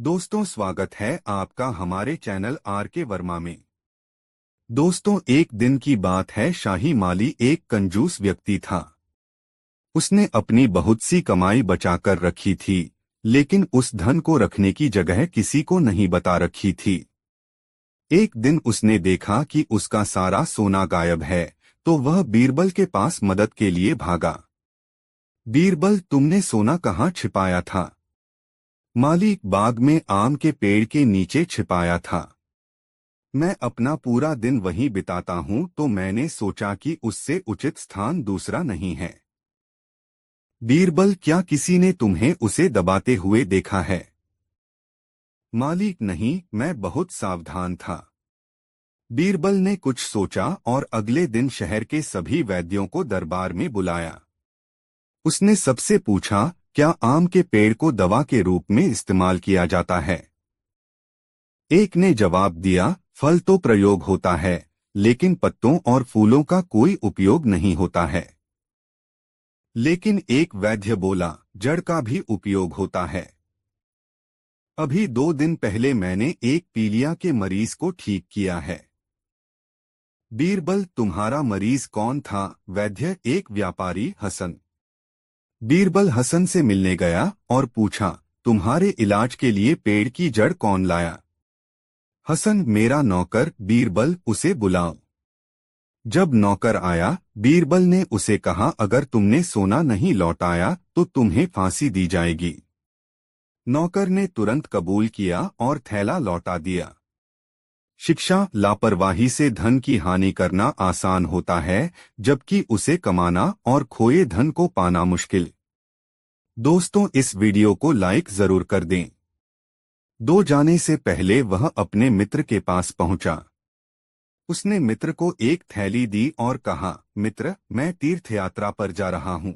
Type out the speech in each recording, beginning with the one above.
दोस्तों, स्वागत है आपका हमारे चैनल आर के वर्मा में। दोस्तों, एक दिन की बात है। शाही माली एक कंजूस व्यक्ति था। उसने अपनी बहुत सी कमाई बचाकर रखी थी, लेकिन उस धन को रखने की जगह किसी को नहीं बता रखी थी। एक दिन उसने देखा कि उसका सारा सोना गायब है, तो वह बीरबल के पास मदद के लिए भागा। बीरबल, तुमने सोना कहाँ छिपाया था? माली, बाग में आम के पेड़ के नीचे छिपाया था। मैं अपना पूरा दिन वहीं बिताता हूँ, तो मैंने सोचा कि उससे उचित स्थान दूसरा नहीं है। बीरबल, क्या किसी ने तुम्हें उसे दबाते हुए देखा है? माली, नहीं, मैं बहुत सावधान था। बीरबल ने कुछ सोचा और अगले दिन शहर के सभी वैद्यों को दरबार में बुलाया। उसने सबसे पूछा, क्या आम के पेड़ को दवा के रूप में इस्तेमाल किया जाता है? एक ने जवाब दिया, फल तो प्रयोग होता है, लेकिन पत्तों और फूलों का कोई उपयोग नहीं होता है। लेकिन एक वैद्य बोला, जड़ का भी उपयोग होता है। अभी 2 दिन पहले मैंने एक पीलिया के मरीज को ठीक किया है। बीरबल, तुम्हारा मरीज कौन था? वैद्य, एक व्यापारी हसन। बीरबल हसन से मिलने गया और पूछा, तुम्हारे इलाज के लिए पेड़ की जड़ कौन लाया? हसन, मेरा नौकर। बीरबल, उसे बुलाओ। जब नौकर आया, बीरबल ने उसे कहा, अगर तुमने सोना नहीं लौटाया तो तुम्हें फांसी दी जाएगी। नौकर ने तुरंत कबूल किया और थैला लौटा दिया। शिक्षा, लापरवाही से धन की हानि करना आसान होता है, जबकि उसे कमाना और खोए धन को पाना मुश्किल। दोस्तों, इस वीडियो को लाइक जरूर कर दें। जाने से पहले वह अपने मित्र के पास पहुंचा। उसने मित्र को एक थैली दी और कहा, मित्र, मैं तीर्थ यात्रा पर जा रहा हूं।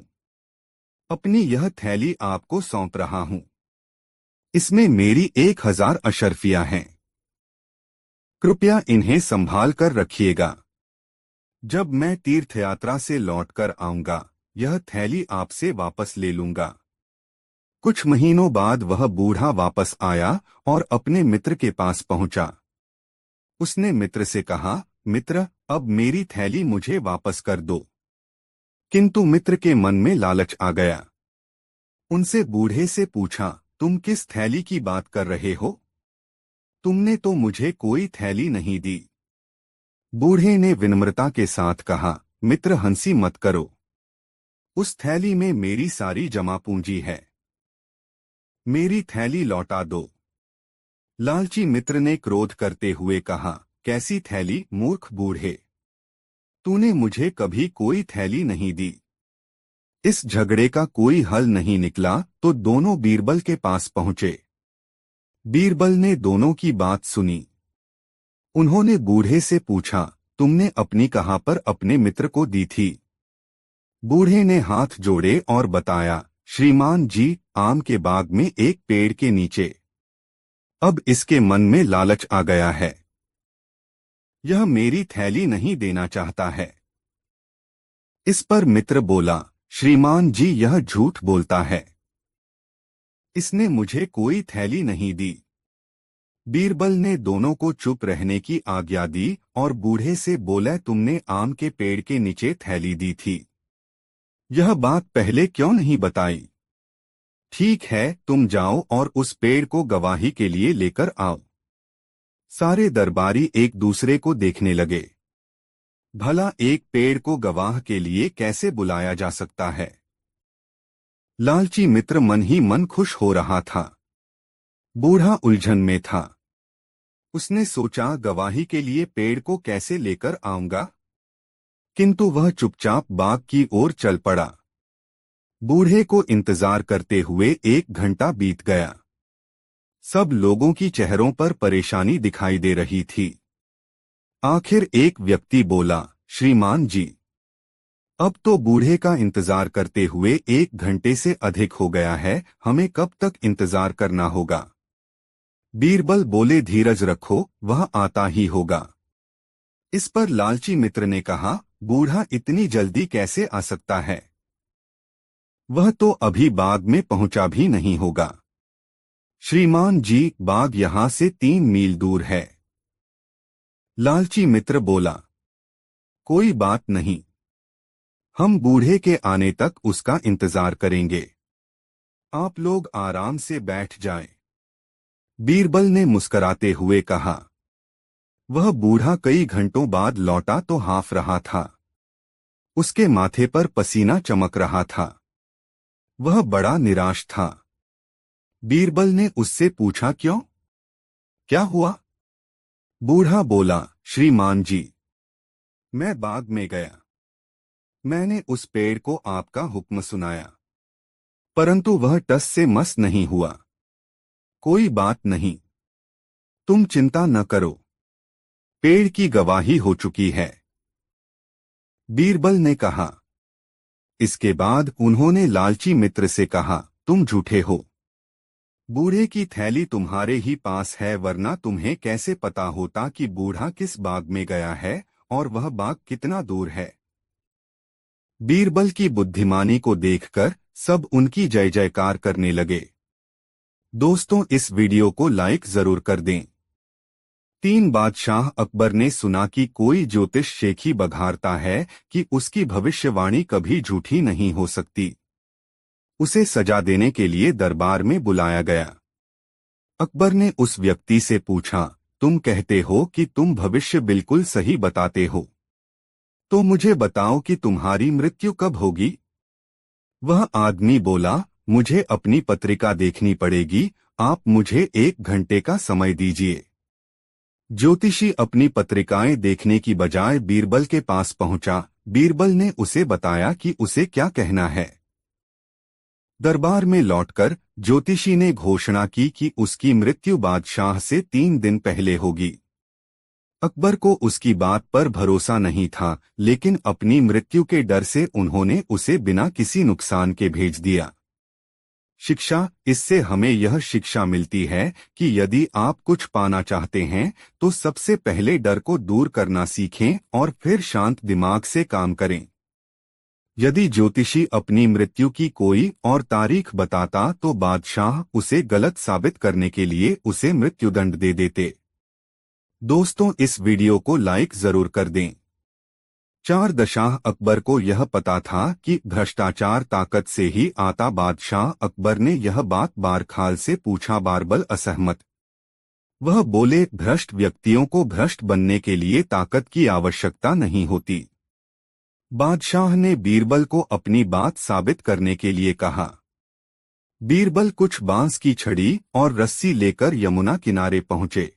अपनी यह थैली आपको सौंप रहा हूं। इसमें मेरी 1000 अशर्फियां हैं। कृपया इन्हें संभाल कर रखिएगा। जब मैं तीर्थ यात्रा से लौटकर आऊंगा, यह थैली आपसे वापस ले लूंगा। कुछ महीनों बाद वह बूढ़ा वापस आया और अपने मित्र के पास पहुंचा। उसने मित्र से कहा, मित्र, अब मेरी थैली मुझे वापस कर दो। किंतु मित्र के मन में लालच आ गया। उनसे बूढ़े से पूछा, तुम किस थैली की बात कर रहे हो? तुमने तो मुझे कोई थैली नहीं दी। बूढ़े ने विनम्रता के साथ कहा, मित्र, हंसी मत करो। उस थैली में मेरी सारी जमा पूंजी है। मेरी थैली लौटा दो। लालची मित्र ने क्रोध करते हुए कहा, कैसी थैली, मूर्ख बूढ़े! तूने मुझे कभी कोई थैली नहीं दी। इस झगड़े का कोई हल नहीं निकला तो दोनों बीरबल के पास पहुंचे। बीरबल ने दोनों की बात सुनी। उन्होंने बूढ़े से पूछा, तुमने अपनी कहाँ पर अपने मित्र को दी थी? बूढ़े ने हाथ जोड़े और बताया, श्रीमान जी, आम के बाग में एक पेड़ के नीचे। अब इसके मन में लालच आ गया है। यह मेरी थैली नहीं देना चाहता है। इस पर मित्र बोला, श्रीमान जी, यह झूठ बोलता है। इसने मुझे कोई थैली नहीं दी। बीरबल ने दोनों को चुप रहने की आज्ञा दी और बूढ़े से बोला, तुमने आम के पेड़ के नीचे थैली दी थी। यह बात पहले क्यों नहीं बताई? ठीक है, तुम जाओ और उस पेड़ को गवाही के लिए लेकर आओ। सारे दरबारी एक दूसरे को देखने लगे। भला एक पेड़ को गवाह के लिए कैसे बुलाया जा सकता है? लालची मित्र मन ही मन खुश हो रहा था। बूढ़ा उलझन में था। उसने सोचा, गवाही के लिए पेड़ को कैसे लेकर आऊंगा? किंतु वह चुपचाप बाग की ओर चल पड़ा। बूढ़े को इंतजार करते हुए 1 घंटा बीत गया। सब लोगों की चेहरों पर परेशानी दिखाई दे रही थी। आखिर एक व्यक्ति बोला, श्रीमान जी, अब तो बूढ़े का इंतजार करते हुए 1 घंटे से अधिक हो गया है, हमें कब तक इंतजार करना होगा? बीरबल बोले, धीरज रखो, वह आता ही होगा। इस पर लालची मित्र ने कहा, बूढ़ा इतनी जल्दी कैसे आ सकता है? वह तो अभी बाग में पहुंचा भी नहीं होगा। श्रीमान जी, बाग यहाँ से 3 मील दूर है। लालची मित्र बोला, कोई बात नहीं, हम बूढ़े के आने तक उसका इंतजार करेंगे। आप लोग आराम से बैठ जाएं। बीरबल ने मुस्कराते हुए कहा। वह बूढ़ा कई घंटों बाद लौटा तो हाँफ रहा था। उसके माथे पर पसीना चमक रहा था। वह बड़ा निराश था। बीरबल ने उससे पूछा, क्यों? क्या हुआ? बूढ़ा बोला, श्रीमान जी, मैं बाग में गया। मैंने उस पेड़ को आपका हुक्म सुनाया, परंतु वह टस से मस नहीं हुआ। कोई बात नहीं, तुम चिंता न करो, पेड़ की गवाही हो चुकी है। बीरबल ने कहा। इसके बाद उन्होंने लालची मित्र से कहा, तुम झूठे हो। बूढ़े की थैली तुम्हारे ही पास है, वरना तुम्हें कैसे पता होता कि बूढ़ा किस बाग में गया है और वह बाग कितना दूर है। बीरबल की बुद्धिमानी को देखकर सब उनकी जय जयकार करने लगे। दोस्तों, इस वीडियो को लाइक जरूर कर दें। 3 बादशाह अकबर ने सुना कि कोई ज्योतिष शेखी बघारता है कि उसकी भविष्यवाणी कभी झूठी नहीं हो सकती। उसे सजा देने के लिए दरबार में बुलाया गया। अकबर ने उस व्यक्ति से पूछा, तुम कहते हो कि तुम भविष्य बिल्कुल सही बताते हो, तो मुझे बताओ कि तुम्हारी मृत्यु कब होगी? वह आदमी बोला, मुझे अपनी पत्रिका देखनी पड़ेगी, आप मुझे 1 घंटे का समय दीजिए। ज्योतिषी अपनी पत्रिकाएं देखने की बजाय बीरबल के पास पहुंचा। बीरबल ने उसे बताया कि उसे क्या कहना है। दरबार में लौटकर ज्योतिषी ने घोषणा की कि उसकी मृत्यु बादशाह से 3 दिन पहले होगी। अकबर को उसकी बात पर भरोसा नहीं था, लेकिन अपनी मृत्यु के डर से उन्होंने उसे बिना किसी नुकसान के भेज दिया। शिक्षा, इससे हमें यह शिक्षा मिलती है कि यदि आप कुछ पाना चाहते हैं तो सबसे पहले डर को दूर करना सीखें और फिर शांत दिमाग से काम करें। यदि ज्योतिषी अपनी मृत्यु की कोई और तारीख बताता तो बादशाह उसे गलत साबित करने के लिए उसे मृत्युदंड दे देते। दोस्तों, इस वीडियो को लाइक जरूर कर दें। 4 दशाह अकबर को यह पता था कि भ्रष्टाचार ताकत से ही आता। बादशाह अकबर ने यह बात बारखाल से पूछा। बारबल असहमत। वह बोले, भ्रष्ट व्यक्तियों को भ्रष्ट बनने के लिए ताकत की आवश्यकता नहीं होती। बादशाह ने बीरबल को अपनी बात साबित करने के लिए कहा। बीरबल कुछ बांस की छड़ी और रस्सी लेकर यमुना किनारे पहुंचे।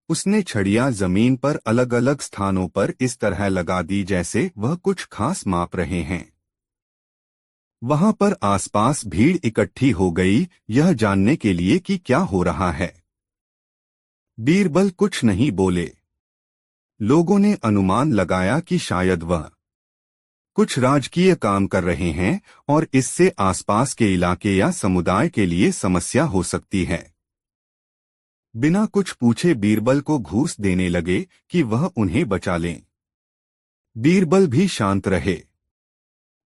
उसने छड़ियां जमीन पर अलग अलग स्थानों पर इस तरह लगा दी जैसे वह कुछ खास माप रहे हैं। वहां पर आसपास भीड़ इकट्ठी हो गई, यह जानने के लिए कि क्या हो रहा है। बीरबल कुछ नहीं बोले। लोगों ने अनुमान लगाया कि शायद वह कुछ राजकीय काम कर रहे हैं और इससे आसपास के इलाके या समुदाय के लिए समस्या हो सकती है। बिना कुछ पूछे बीरबल को घूस देने लगे कि वह उन्हें बचा लें। बीरबल भी शांत रहे।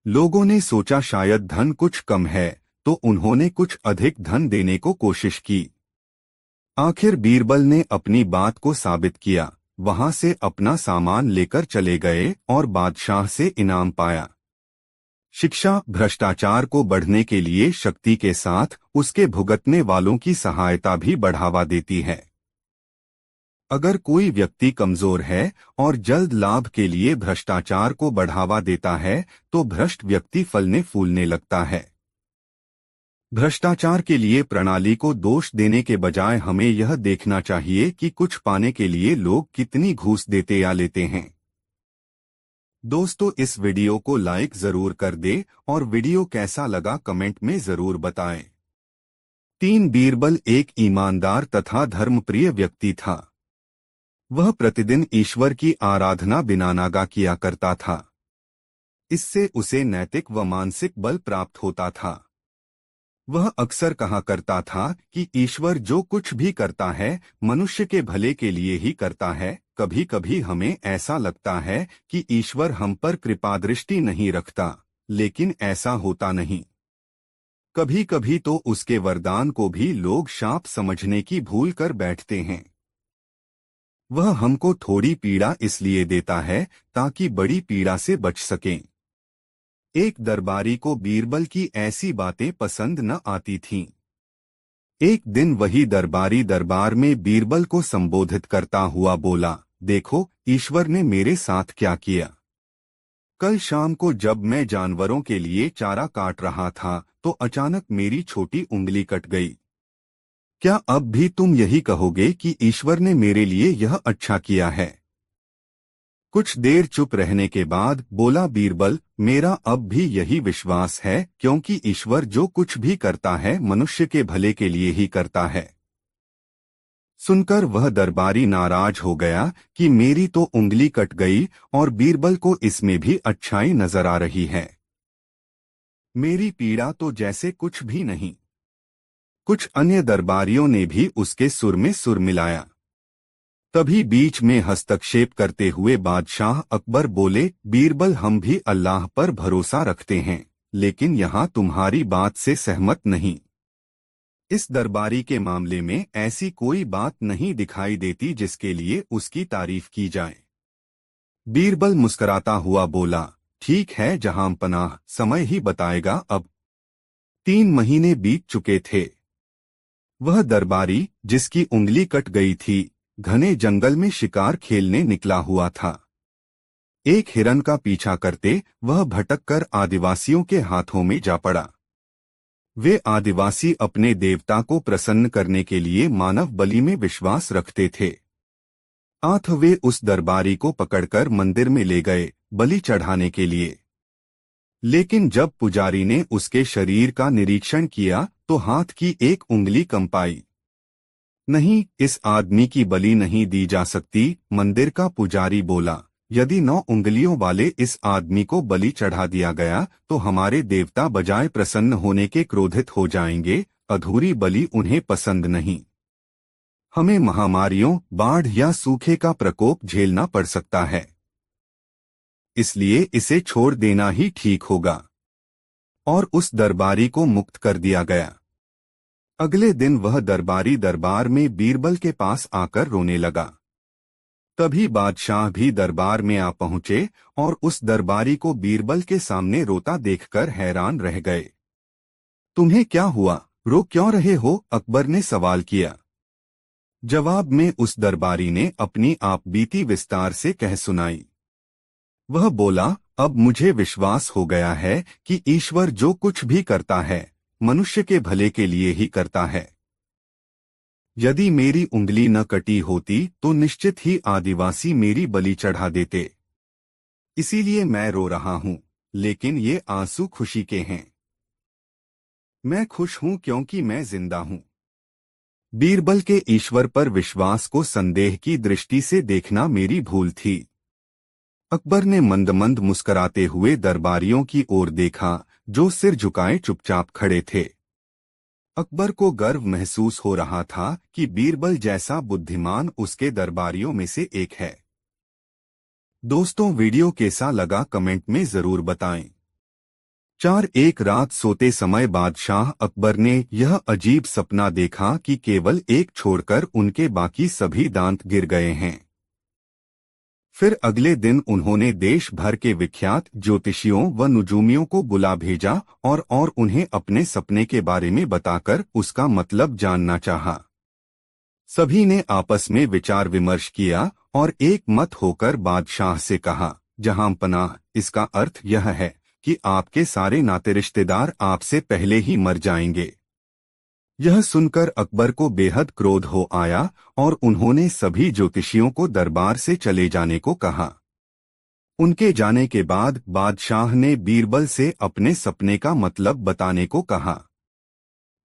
लोगों ने सोचा शायद धन कुछ कम है, तो उन्होंने कुछ अधिक धन देने को कोशिश की। आखिर बीरबल ने अपनी बात को साबित किया, वहां से अपना सामान लेकर चले गए और बादशाह से इनाम पाया। शिक्षा, भ्रष्टाचार को बढ़ने के लिए शक्ति के साथ उसके भुगतने वालों की सहायता भी बढ़ावा देती है। अगर कोई व्यक्ति कमजोर है और जल्द लाभ के लिए भ्रष्टाचार को बढ़ावा देता है तो भ्रष्ट व्यक्ति फलने फूलने लगता है। भ्रष्टाचार के लिए प्रणाली को दोष देने के बजाय हमें यह देखना चाहिए कि कुछ पाने के लिए लोग कितनी घूस देते या लेते हैं। दोस्तों, इस वीडियो को लाइक जरूर कर दे और वीडियो कैसा लगा कमेंट में जरूर बताएं। 3 बीरबल एक ईमानदार तथा धर्मप्रिय व्यक्ति था। वह प्रतिदिन ईश्वर की आराधना बिना नागा किया करता था। इससे उसे नैतिक व मानसिक बल प्राप्त होता था। वह अक्सर कहा करता था कि ईश्वर जो कुछ भी करता है मनुष्य के भले के लिए ही करता है। कभी कभी हमें ऐसा लगता है कि ईश्वर हम पर कृपा दृष्टि नहीं रखता, लेकिन ऐसा होता नहीं। कभी कभी तो उसके वरदान को भी लोग शाप समझने की भूल कर बैठते हैं। वह हमको थोड़ी पीड़ा इसलिए देता है ताकि बड़ी पीड़ा से बच सकें। एक दरबारी को बीरबल की ऐसी बातें पसंद न आती थीं। एक दिन वही दरबारी दरबार में बीरबल को संबोधित करता हुआ बोला, देखो ईश्वर ने मेरे साथ क्या किया। कल शाम को जब मैं जानवरों के लिए चारा काट रहा था तो अचानक मेरी छोटी उंगली कट गई। क्या अब भी तुम यही कहोगे कि ईश्वर ने मेरे लिए यह अच्छा किया है? कुछ देर चुप रहने के बाद बोला बीरबल, मेरा अब भी यही विश्वास है क्योंकि ईश्वर जो कुछ भी करता है मनुष्य के भले के लिए ही करता है। सुनकर वह दरबारी नाराज हो गया कि मेरी तो उंगली कट गई और बीरबल को इसमें भी अच्छाई नजर आ रही है। मेरी पीड़ा तो जैसे कुछ भी नहीं। कुछ अन्य दरबारियों ने भी उसके सुर में सुर मिलाया। तभी बीच में हस्तक्षेप करते हुए बादशाह अकबर बोले, बीरबल हम भी अल्लाह पर भरोसा रखते हैं, लेकिन यहाँ तुम्हारी बात से सहमत नहीं। इस दरबारी के मामले में ऐसी कोई बात नहीं दिखाई देती जिसके लिए उसकी तारीफ की जाए। बीरबल मुस्कराता हुआ बोला, ठीक है जहां पनाह, समय ही बताएगा। अब 3 महीने बीत चुके थे। वह दरबारी जिसकी उंगली कट गई थी घने जंगल में शिकार खेलने निकला हुआ था। एक हिरन का पीछा करते वह भटककर आदिवासियों के हाथों में जा पड़ा। वे आदिवासी अपने देवता को प्रसन्न करने के लिए मानव बलि में विश्वास रखते थे। आठ वे उस दरबारी को पकड़कर मंदिर में ले गए बलि चढ़ाने के लिए। लेकिन जब पुजारी ने उसके शरीर का निरीक्षण किया तो हाथ की एक उंगली कंपाई। नहीं, इस आदमी की बलि नहीं दी जा सकती, मंदिर का पुजारी बोला। यदि 9 उंगलियों वाले इस आदमी को बलि चढ़ा दिया गया तो हमारे देवता बजाय प्रसन्न होने के क्रोधित हो जाएंगे। अधूरी बलि उन्हें पसंद नहीं। हमें महामारियों, बाढ़ या सूखे का प्रकोप झेलना पड़ सकता है, इसलिए इसे छोड़ देना ही ठीक होगा। और उस दरबारी को मुक्त कर दिया गया। अगले दिन वह दरबारी दरबार में बीरबल के पास आकर रोने लगा। तभी बादशाह भी दरबार में आ पहुंचे और उस दरबारी को बीरबल के सामने रोता देखकर हैरान रह गए। तुम्हें क्या हुआ, रो क्यों रहे हो? अकबर ने सवाल किया। जवाब में उस दरबारी ने अपनी आप बीती विस्तार से कह सुनाई। वह बोला, अब मुझे विश्वास हो गया है कि ईश्वर जो कुछ भी करता है मनुष्य के भले के लिए ही करता है। यदि मेरी उंगली न कटी होती तो निश्चित ही आदिवासी मेरी बलि चढ़ा देते। इसीलिए मैं रो रहा हूं, लेकिन ये आंसू खुशी के हैं। मैं खुश हूं क्योंकि मैं जिंदा हूं। बीरबल के ईश्वर पर विश्वास को संदेह की दृष्टि से देखना मेरी भूल थी। अकबर ने मंद मंद मुस्कराते हुए दरबारियों की ओर देखा जो सिर झुकाए चुपचाप खड़े थे। अकबर को गर्व महसूस हो रहा था कि बीरबल जैसा बुद्धिमान उसके दरबारियों में से एक है। दोस्तों, वीडियो कैसा लगा कमेंट में जरूर बताएं। एक रात सोते समय बादशाह अकबर ने यह अजीब सपना देखा कि केवल एक छोड़कर उनके बाकी सभी दांत गिर गए हैं। फिर अगले दिन उन्होंने देश भर के विख्यात ज्योतिषियों व नुजूमियों को बुला भेजा और उन्हें अपने सपने के बारे में बताकर उसका मतलब जानना चाहा। सभी ने आपस में विचार विमर्श किया और एक मत होकर बादशाह से कहा, जहां पनाह, इसका अर्थ यह है कि आपके सारे नाते रिश्तेदार आपसे पहले ही मर जाएंगे। यह सुनकर अकबर को बेहद क्रोध हो आया और उन्होंने सभी ज्योतिषियों को दरबार से चले जाने को कहा। उनके जाने के बाद बादशाह ने बीरबल से अपने सपने का मतलब बताने को कहा।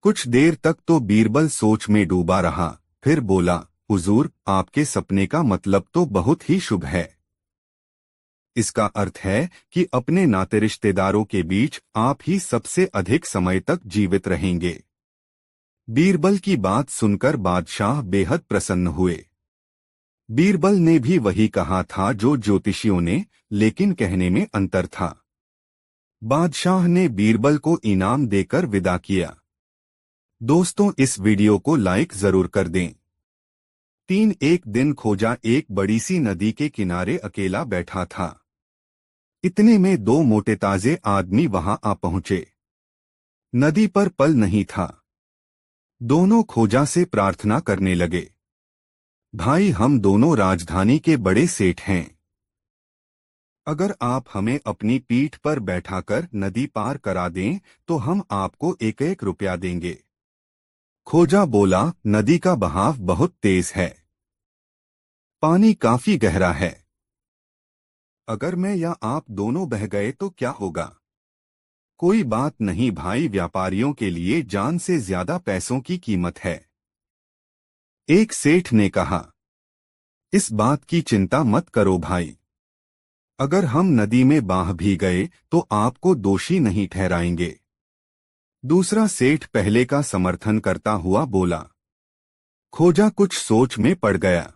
कुछ देर तक तो बीरबल सोच में डूबा रहा, फिर बोला, हुजूर, आपके सपने का मतलब तो बहुत ही शुभ है। इसका अर्थ है कि अपने नाते रिश्तेदारों के बीच आप ही सबसे अधिक समय तक जीवित रहेंगे। बीरबल की बात सुनकर बादशाह बेहद प्रसन्न हुए। बीरबल ने भी वही कहा था जो ज्योतिषियों ने, लेकिन कहने में अंतर था। बादशाह ने बीरबल को इनाम देकर विदा किया। दोस्तों, इस वीडियो को लाइक जरूर कर दें। एक दिन खोजा एक बड़ी सी नदी के किनारे अकेला बैठा था। इतने में दो मोटे ताजे आदमी वहां आ पहुंचे। नदी पर पल नहीं था। दोनों खोजा से प्रार्थना करने लगे, भाई, हम दोनों राजधानी के बड़े सेठ हैं। अगर आप हमें अपनी पीठ पर बैठाकर नदी पार करा दें तो हम आपको 1-1 रुपया देंगे। खोजा बोला, नदी का बहाव बहुत तेज है, पानी काफी गहरा है। अगर मैं या आप दोनों बह गए तो क्या होगा? कोई बात नहीं भाई, व्यापारियों के लिए जान से ज्यादा पैसों की कीमत है। एक सेठ ने कहा, इस बात की चिंता मत करो भाई, अगर हम नदी में बह भी गए तो आपको दोषी नहीं ठहराएंगे। दूसरा सेठ पहले का समर्थन करता हुआ बोला। खोजा कुछ सोच में पड़ गया।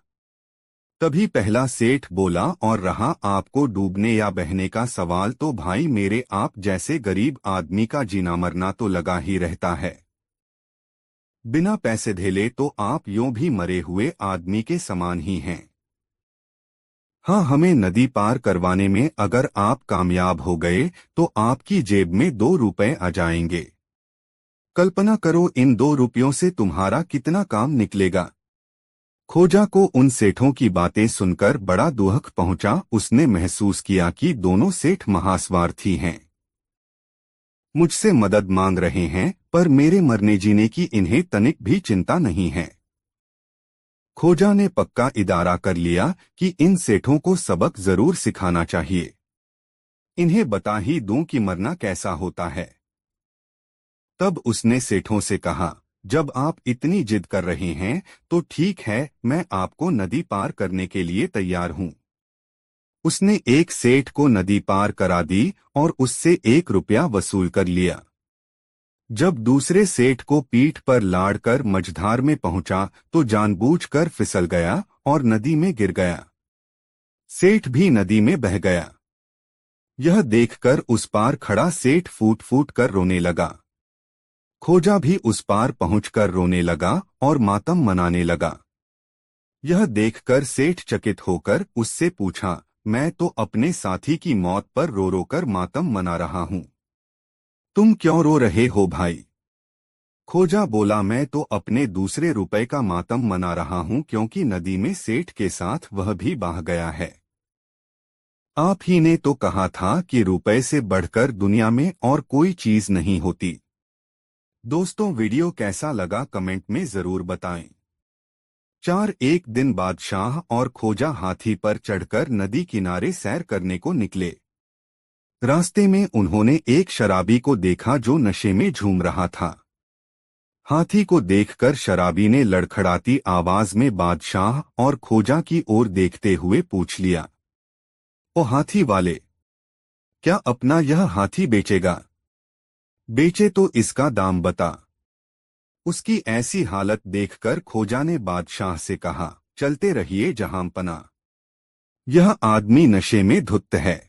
तभी पहला सेठ बोला, और रहा आपको डूबने या बहने का सवाल, तो भाई मेरे, आप जैसे गरीब आदमी का जीना मरना तो लगा ही रहता है। बिना पैसे धेले तो आप यूं भी मरे हुए आदमी के समान ही हैं। हाँ, हमें नदी पार करवाने में अगर आप कामयाब हो गए तो आपकी जेब में 2 रुपए आ जाएंगे। कल्पना करो, इन 2 रुपयों से तुम्हारा कितना काम निकलेगा। खोजा को उन सेठों की बातें सुनकर बड़ा दुख पहुंचा। उसने महसूस किया कि दोनों सेठ महास्वार्थी हैं, मुझसे मदद मांग रहे हैं, पर मेरे मरने जीने की इन्हें तनिक भी चिंता नहीं है। खोजा ने पक्का इदारा कर लिया कि इन सेठों को सबक जरूर सिखाना चाहिए। इन्हें बता ही दूं कि मरना कैसा होता है। तब उसने सेठों से कहा, जब आप इतनी जिद कर रहे हैं तो ठीक है, मैं आपको नदी पार करने के लिए तैयार हूं। उसने एक सेठ को नदी पार करा दी और उससे 1 रुपया वसूल कर लिया। जब दूसरे सेठ को पीठ पर लादकर मझधार में पहुंचा तो जानबूझकर फिसल गया और नदी में गिर गया। सेठ भी नदी में बह गया। यह देखकर उस पार खड़ा सेठ फूट फूट कर रोने लगा। खोजा भी उस पार पहुंचकर रोने लगा और मातम मनाने लगा। यह देखकर सेठ चकित होकर उससे पूछा, मैं तो अपने साथी की मौत पर रो रो कर मातम मना रहा हूं, तुम क्यों रो रहे हो भाई? खोजा बोला, मैं तो अपने दूसरे रुपए का मातम मना रहा हूं, क्योंकि नदी में सेठ के साथ वह भी बह गया है। आप ही ने तो कहा था कि रुपए से बढ़कर दुनिया में और कोई चीज नहीं होती। दोस्तों, वीडियो कैसा लगा कमेंट में जरूर बताएं। एक दिन बादशाह और खोजा हाथी पर चढ़कर नदी किनारे सैर करने को निकले। रास्ते में उन्होंने एक शराबी को देखा जो नशे में झूम रहा था। हाथी को देखकर शराबी ने लड़खड़ाती आवाज में बादशाह और खोजा की ओर देखते हुए पूछ लिया, ओ हाथी वाले, क्या अपना यह हाथी बेचेगा? बेचे तो इसका दाम बता। उसकी ऐसी हालत देखकर खोजा ने बादशाह से कहा, चलते रहिए जहांपना, यह आदमी नशे में धुत है।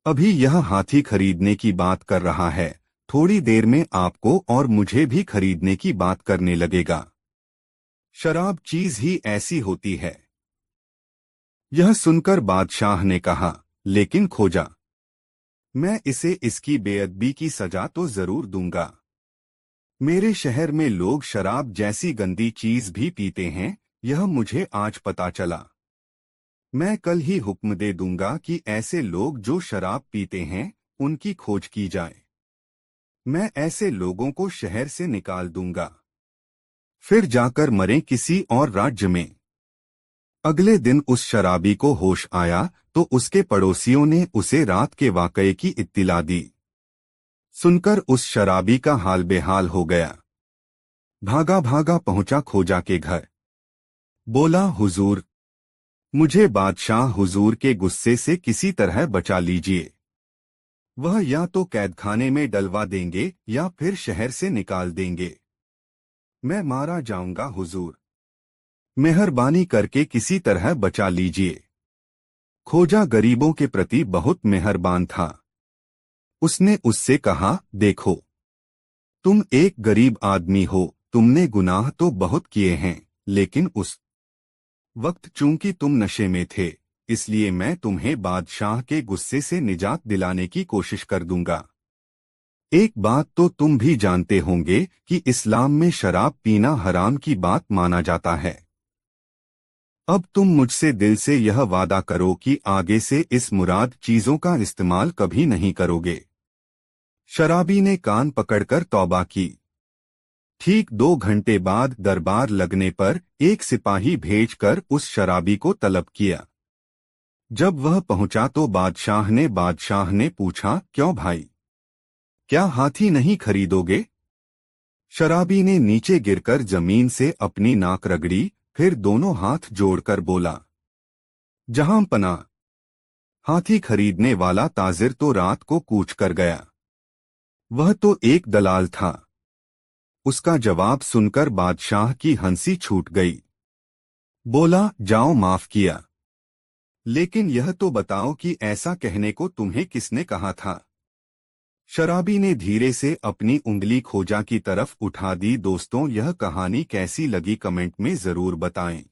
अभी यह हाथी खरीदने की बात कर रहा है, थोड़ी देर में आपको और मुझे भी खरीदने की बात करने लगेगा। शराब चीज ही ऐसी होती है। यह सुनकर बादशाह ने कहा, लेकिन खोजा, मैं इसे इसकी बेअदबी की सजा तो जरूर दूंगा। मेरे शहर में लोग शराब जैसी गंदी चीज भी पीते हैं, यह मुझे आज पता चला। मैं कल ही हुक्म दे दूंगा कि ऐसे लोग जो शराब पीते हैं उनकी खोज की जाए। मैं ऐसे लोगों को शहर से निकाल दूंगा, फिर जाकर मरें किसी और राज्य में। अगले दिन उस शराबी को होश आया तो उसके पड़ोसियों ने उसे रात के वाकये की इत्तिला दी। सुनकर उस शराबी का हाल बेहाल हो गया। भागा भागा पहुंचा खोजा के घर। बोला, हुजूर, मुझे बादशाह हुजूर के गुस्से से किसी तरह बचा लीजिए। वह या तो कैदखाने में डलवा देंगे या फिर शहर से निकाल देंगे। मैं मारा जाऊंगा हुजूर, मेहरबानी करके किसी तरह बचा लीजिए। खोजा गरीबों के प्रति बहुत मेहरबान था। उसने उससे कहा, देखो, तुम एक गरीब आदमी हो, तुमने गुनाह तो बहुत किए हैं, लेकिन उस वक्त चूंकि तुम नशे में थे, इसलिए मैं तुम्हें बादशाह के गुस्से से निजात दिलाने की कोशिश कर दूंगा। एक बात तो तुम भी जानते होंगे कि इस्लाम में शराब पीना हराम की बात माना जाता है। अब तुम मुझसे दिल से यह वादा करो कि आगे से इस मुराद चीजों का इस्तेमाल कभी नहीं करोगे। शराबी ने कान पकड़कर तौबा की। ठीक 2 घंटे बाद दरबार लगने पर एक सिपाही भेजकर उस शराबी को तलब किया। जब वह पहुंचा तो बादशाह ने पूछा, क्यों भाई, क्या हाथी नहीं खरीदोगे? शराबी ने नीचे गिरकर जमीन से अपनी नाक रगड़ी, फिर दोनों हाथ जोड़कर बोला, जहां पना, हाथी खरीदने वाला ताजिर तो रात को कूच कर गया। वह तो एक दलाल था। उसका जवाब सुनकर बादशाह की हंसी छूट गई। बोला, जाओ, माफ किया, लेकिन यह तो बताओ कि ऐसा कहने को तुम्हें किसने कहा था? शराबी ने धीरे से अपनी उंगली खोजा की तरफ उठा दी। दोस्तों, यह कहानी कैसी लगी कमेंट में जरूर बताएं।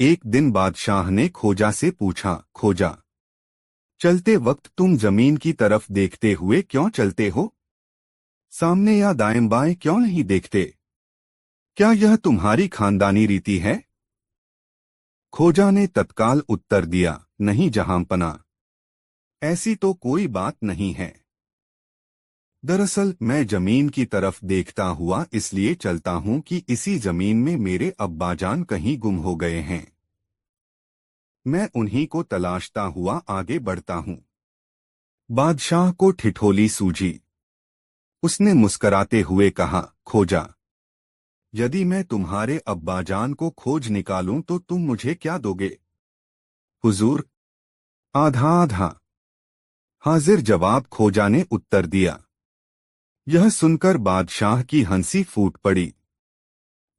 एक दिन बादशाह ने खोजा से पूछा, खोजा, चलते वक्त तुम जमीन की तरफ देखते हुए क्यों चलते हो? सामने या दाएं बाएं क्यों नहीं देखते? क्या यह तुम्हारी खानदानी रीति है? खोजा ने तत्काल उत्तर दिया, नहीं जहांपना, ऐसी तो कोई बात नहीं है। दरअसल मैं जमीन की तरफ देखता हुआ इसलिए चलता हूं कि इसी जमीन में मेरे अब्बाजान कहीं गुम हो गए हैं। मैं उन्हीं को तलाशता हुआ आगे बढ़ता हूं। बादशाह को ठिठोली सूझी। उसने मुस्कराते हुए कहा, खोजा, यदि मैं तुम्हारे अब्बाजान को खोज निकालूं तो तुम मुझे क्या दोगे? हुजूर, आधा आधा, हाजिर जवाब खोजा ने उत्तर दिया। यह सुनकर बादशाह की हंसी फूट पड़ी।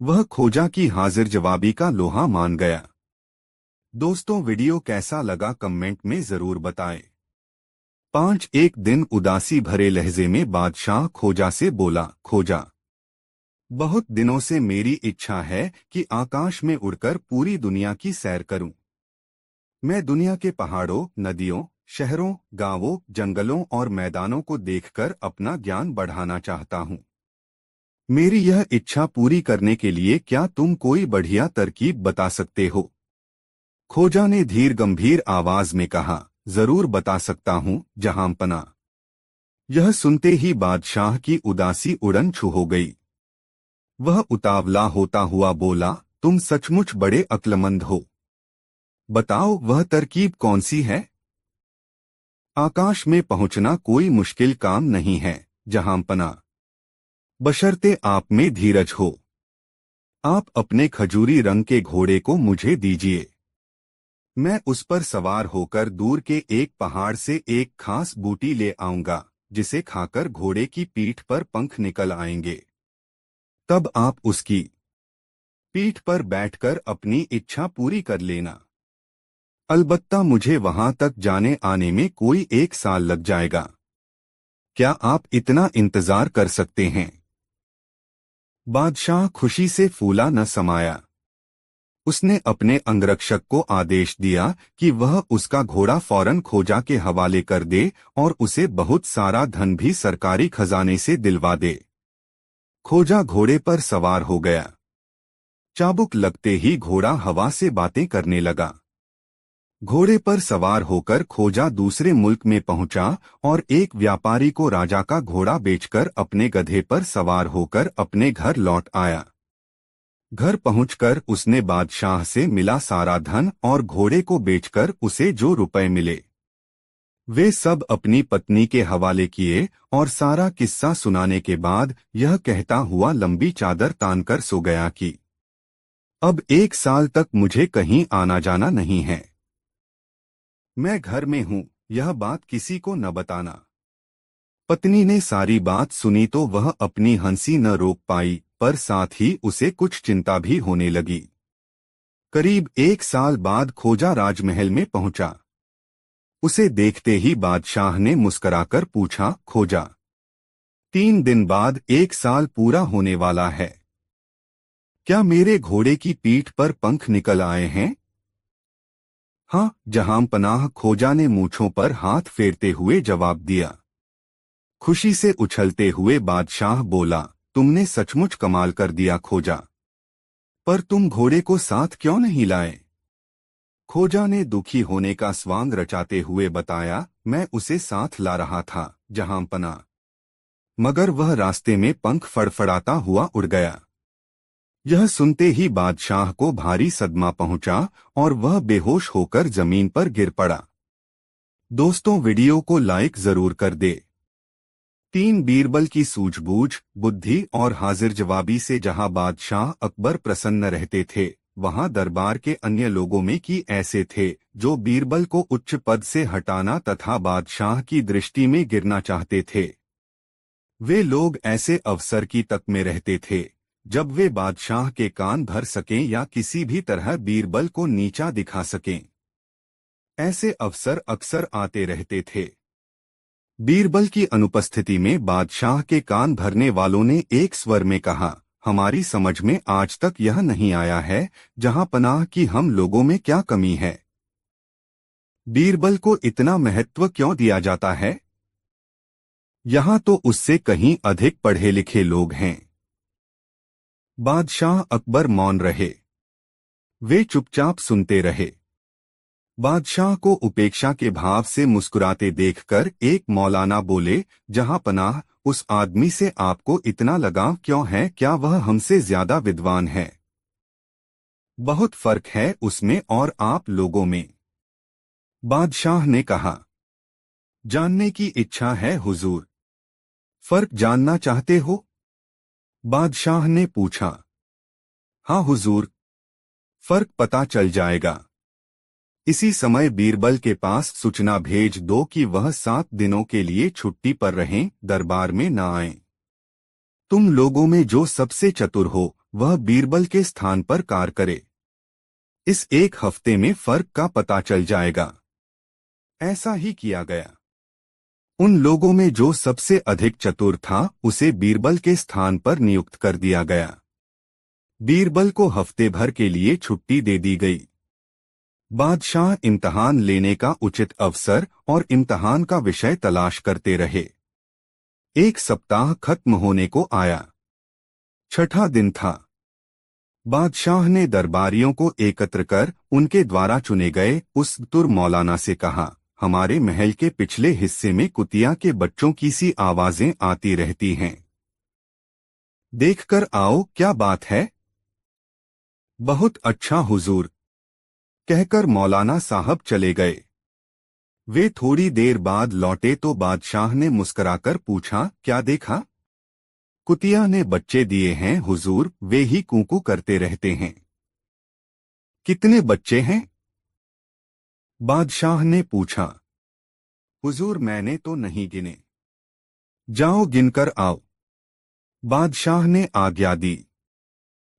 वह खोजा की हाजिर जवाबी का लोहा मान गया। दोस्तों, वीडियो कैसा लगा कमेंट में जरूर बताएं। एक दिन उदासी भरे लहजे में बादशाह खोजा से बोला, खोजा, बहुत दिनों से मेरी इच्छा है कि आकाश में उड़कर पूरी दुनिया की सैर करूं। मैं दुनिया के पहाड़ों, नदियों, शहरों, गांवों, जंगलों और मैदानों को देखकर अपना ज्ञान बढ़ाना चाहता हूं। मेरी यह इच्छा पूरी करने के लिए क्या तुम कोई बढ़िया तरकीब बता सकते हो? खोजा ने धीर गंभीर आवाज में कहा, जरूर बता सकता हूं जहांपना। यह सुनते ही बादशाह की उदासी उड़न छू हो गई। वह उतावला होता हुआ बोला, तुम सचमुच बड़े अक्लमंद हो। बताओ, वह तरकीब कौन सी है? आकाश में पहुंचना कोई मुश्किल काम नहीं है जहांपना, बशर्ते आप में धीरज हो। आप अपने खजूरी रंग के घोड़े को मुझे दीजिए। मैं उस पर सवार होकर दूर के एक पहाड़ से एक खास बूटी ले आऊंगा, जिसे खाकर घोड़े की पीठ पर पंख निकल आएंगे। तब आप उसकी पीठ पर बैठकर अपनी इच्छा पूरी कर लेना। अलबत्ता मुझे वहां तक जाने आने में कोई 1 साल लग जाएगा। क्या आप इतना इंतजार कर सकते हैं? बादशाह खुशी से फूला न समाया। उसने अपने अंगरक्षक को आदेश दिया कि वह उसका घोड़ा फौरन खोजा के हवाले कर दे और उसे बहुत सारा धन भी सरकारी खजाने से दिलवा दे। खोजा घोड़े पर सवार हो गया। चाबुक लगते ही घोड़ा हवा से बातें करने लगा। घोड़े पर सवार होकर खोजा दूसरे मुल्क में पहुंचा और एक व्यापारी को राजा का घोड़ा बेचकर अपने गधे पर सवार होकर अपने घर लौट आया। घर पहुंचकर उसने बादशाह से मिला सारा धन और घोड़े को बेचकर उसे जो रुपए मिले वे सब अपनी पत्नी के हवाले किए और सारा किस्सा सुनाने के बाद यह कहता हुआ लंबी चादर तानकर सो गया कि अब 1 साल तक मुझे कहीं आना जाना नहीं है। मैं घर में हूं, यह बात किसी को न बताना। पत्नी ने सारी बात सुनी तो वह अपनी हंसी न रोक पाई, पर साथ ही उसे कुछ चिंता भी होने लगी। करीब 1 साल बाद खोजा राजमहल में पहुंचा। उसे देखते ही बादशाह ने मुस्कुराकर पूछा, खोजा? 3 दिन बाद 1 साल पूरा होने वाला है। क्या मेरे घोड़े की पीठ पर पंख निकल आए हैं? हाँ, जहां पनाह, खोजा ने मूंछों पर हाथ फेरते हुए जवाब दिया। खुशी से उछलते हुए बादशाह बोला, तुमने सचमुच कमाल कर दिया खोजा। पर तुम घोड़े को साथ क्यों नहीं लाए? खोजा ने दुखी होने का स्वांग रचाते हुए बताया, मैं उसे साथ ला रहा था जहां पना, मगर वह रास्ते में पंख फड़फड़ाता हुआ उड़ गया। यह सुनते ही बादशाह को भारी सदमा पहुंचा और वह बेहोश होकर जमीन पर गिर पड़ा। दोस्तों, वीडियो को लाइक जरूर कर दे। बीरबल की सूझबूझ, बुद्धि और हाजिर जवाबी से जहां बादशाह अकबर प्रसन्न रहते थे, वहां दरबार के अन्य लोगों में की ऐसे थे जो बीरबल को उच्च पद से हटाना तथा बादशाह की दृष्टि में गिरना चाहते थे। वे लोग ऐसे अवसर की तक में रहते थे जब वे बादशाह के कान भर सकें या किसी भी तरह बीरबल को नीचा दिखा सकें। ऐसे अवसर अक्सर आते रहते थे। बीरबल की अनुपस्थिति में बादशाह के कान भरने वालों ने एक स्वर में कहा, हमारी समझ में आज तक यह नहीं आया है जहां पनाह की हम लोगों में क्या कमी है। बीरबल को इतना महत्व क्यों दिया जाता है? यहाँ तो उससे कहीं अधिक पढ़े लिखे लोग हैं। बादशाह अकबर मौन रहे। वे चुपचाप सुनते रहे। बादशाह को उपेक्षा के भाव से मुस्कुराते देखकर एक मौलाना बोले, जहां पनाह, उस आदमी से आपको इतना लगाव क्यों है? क्या वह हमसे ज्यादा विद्वान है? बहुत फर्क है उसमें और आप लोगों में। बादशाह ने कहा, जानने की इच्छा है हुजूर। फर्क जानना चाहते हो? बादशाह ने पूछा। हाँ हुजूर, फर्क पता चल जाएगा। इसी समय बीरबल के पास सूचना भेज दो कि वह 7 दिनों के लिए छुट्टी पर रहें, दरबार में न आएं। तुम लोगों में जो सबसे चतुर हो वह बीरबल के स्थान पर कार्य करे। इस 1 हफ्ते में फर्क का पता चल जाएगा। ऐसा ही किया गया। उन लोगों में जो सबसे अधिक चतुर था उसे बीरबल के स्थान पर नियुक्त कर दिया गया। बीरबल को हफ्ते भर के लिए छुट्टी दे दी गई। बादशाह इम्तहान लेने का उचित अवसर और इम्तहान का विषय तलाश करते रहे। 1 सप्ताह खत्म होने को आया। 6ठा दिन था। बादशाह ने दरबारियों को एकत्र कर उनके द्वारा चुने गए उस तुर मौलाना से कहा, हमारे महल के पिछले हिस्से में कुतिया के बच्चों की सी आवाजें आती रहती हैं। देखकर आओ क्या बात है। बहुत अच्छा हुजूर, कहकर मौलाना साहब चले गए। वे थोड़ी देर बाद लौटे तो बादशाह ने मुस्कुराकर पूछा, क्या देखा? कुतिया ने बच्चे दिए हैं हुजूर, वे ही कूकू करते रहते हैं। कितने बच्चे हैं? बादशाह ने पूछा। हुजूर, मैंने तो नहीं गिने। जाओ गिनकर आओ। बादशाह ने आज्ञा दी।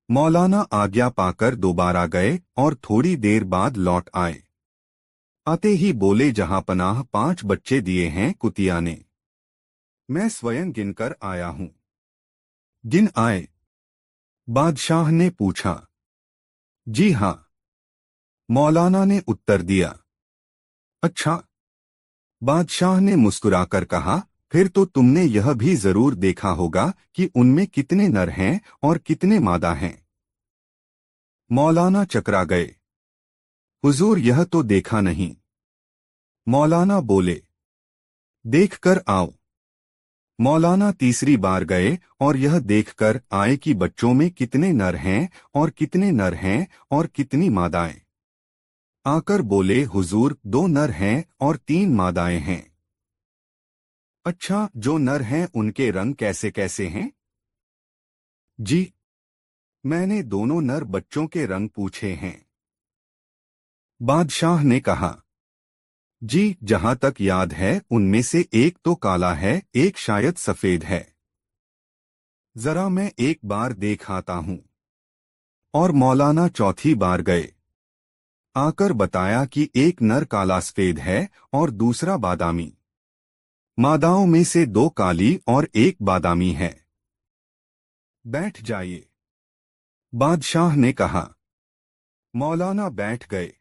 मौलाना आज्ञा पाकर दोबारा गए और थोड़ी देर बाद लौट आए। आते ही बोले, जहां पनाह 5 बच्चे दिए हैं कुतिया ने। मैं स्वयं गिनकर आया हूं। गिन आए? बादशाह ने पूछा। जी हां, मौलाना ने उत्तर दिया। अच्छा। बादशाह ने मुस्कुराकर कहा, फिर तो तुमने यह भी जरूर देखा होगा कि उनमें कितने नर हैं और कितने मादा हैं। मौलाना चकरा गए। हुजूर, यह तो देखा नहीं। मौलाना बोले। देखकर आओ। मौलाना तीसरी बार गए और यह देखकर आए कि बच्चों में कितने नर हैं और कितने नर हैं और कितनी मादाएं। आकर बोले, हुजूर, 2 नर हैं और 3 मादाएं हैं। अच्छा, जो नर हैं उनके रंग कैसे कैसे हैं? जी, मैंने दोनों नर बच्चों के रंग पूछे हैं। बादशाह ने कहा। जी, जहां तक याद है उनमें से एक तो काला है, एक शायद सफेद है। जरा मैं एक बार देख आता हूं। और मौलाना चौथी बार गए। आकर बताया कि एक नर काला सफेद है और दूसरा बादामी। मादाओं में से 2 काली और 1 बादामी है। बैठ जाइए, बादशाह ने कहा। मौलाना बैठ गए।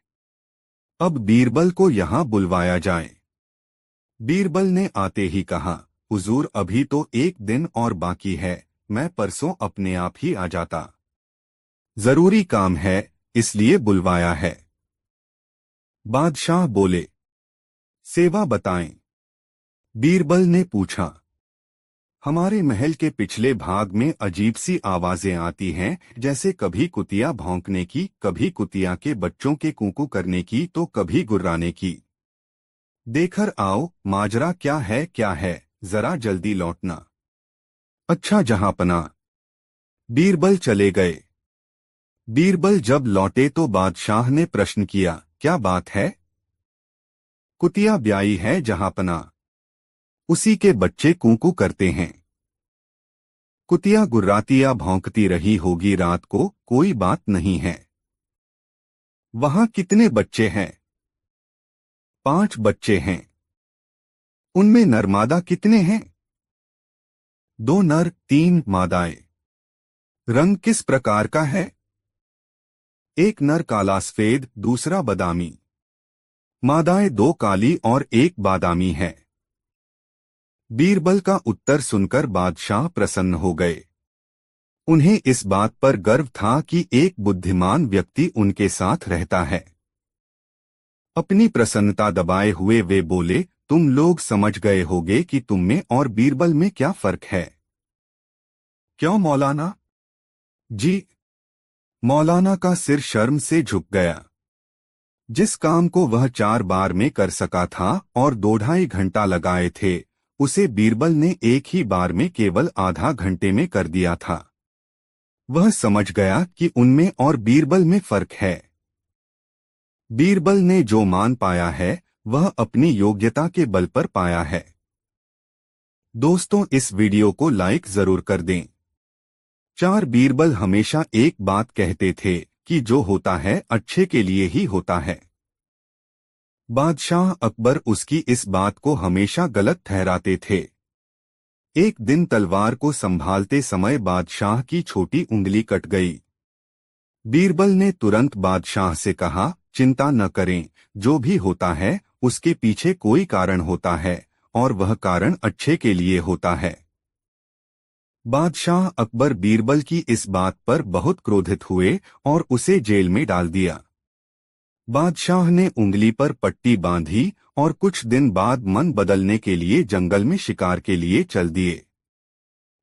अब बीरबल को यहाँ बुलवाया जाए। बीरबल ने आते ही कहा, हुजूर अभी तो 1 दिन और बाकी है, मैं परसों अपने आप ही आ जाता। जरूरी काम है, इसलिए बुलवाया है। बादशाह बोले, सेवा बताएं। बीरबल ने पूछा। हमारे महल के पिछले भाग में अजीब सी आवाजें आती हैं, जैसे कभी कुतिया भौंकने की, कभी कुतिया के बच्चों के कूकू करने की, तो कभी गुर्राने की। देखकर आओ, माजरा क्या है, जरा जल्दी लौटना। अच्छा जहांपना। बीरबल चले गए। बीरबल जब लौटे तो बादशाह ने प्रश्न किया, क्या बात है? कुतिया ब्याई है जहांपना, उसी के बच्चे कूकू करते हैं। कुतिया गुर्राती या भौंकती रही होगी रात को, कोई बात नहीं है। वहां कितने बच्चे हैं? 5 बच्चे हैं। उनमें नरमादा कितने हैं? 2 नर, 3 मादाएं। रंग किस प्रकार का है? एक नर काला सफेद, दूसरा बादामी। मादाएं 2 काली और 1 बादामी है। बीरबल का उत्तर सुनकर बादशाह प्रसन्न हो गए। उन्हें इस बात पर गर्व था कि एक बुद्धिमान व्यक्ति उनके साथ रहता है। अपनी प्रसन्नता दबाए हुए वे बोले, तुम लोग समझ गए होगे कि तुम में और बीरबल में क्या फर्क है। क्यों मौलाना? जी। मौलाना का सिर शर्म से झुक गया। जिस काम को वह 4 बार में कर सका था और 2-2.5 घंटा लगाए थे, उसे बीरबल ने एक ही बार में केवल आधा घंटे में कर दिया था। वह समझ गया कि उनमें और बीरबल में फर्क है। बीरबल ने जो मान पाया है, वह अपनी योग्यता के बल पर पाया है। दोस्तों, इस वीडियो को लाइक जरूर कर दें। 4 बीरबल हमेशा एक बात कहते थे कि जो होता है अच्छे के लिए ही होता है। बादशाह अकबर उसकी इस बात को हमेशा गलत ठहराते थे। एक दिन तलवार को संभालते समय बादशाह की छोटी उंगली कट गई। बीरबल ने तुरंत बादशाह से कहा, चिंता न करें, जो भी होता है उसके पीछे कोई कारण होता है और वह कारण अच्छे के लिए होता है। बादशाह अकबर बीरबल की इस बात पर बहुत क्रोधित हुए और उसे जेल में डाल दिया। बादशाह ने उंगली पर पट्टी बांधी और कुछ दिन बाद मन बदलने के लिए जंगल में शिकार के लिए चल दिए।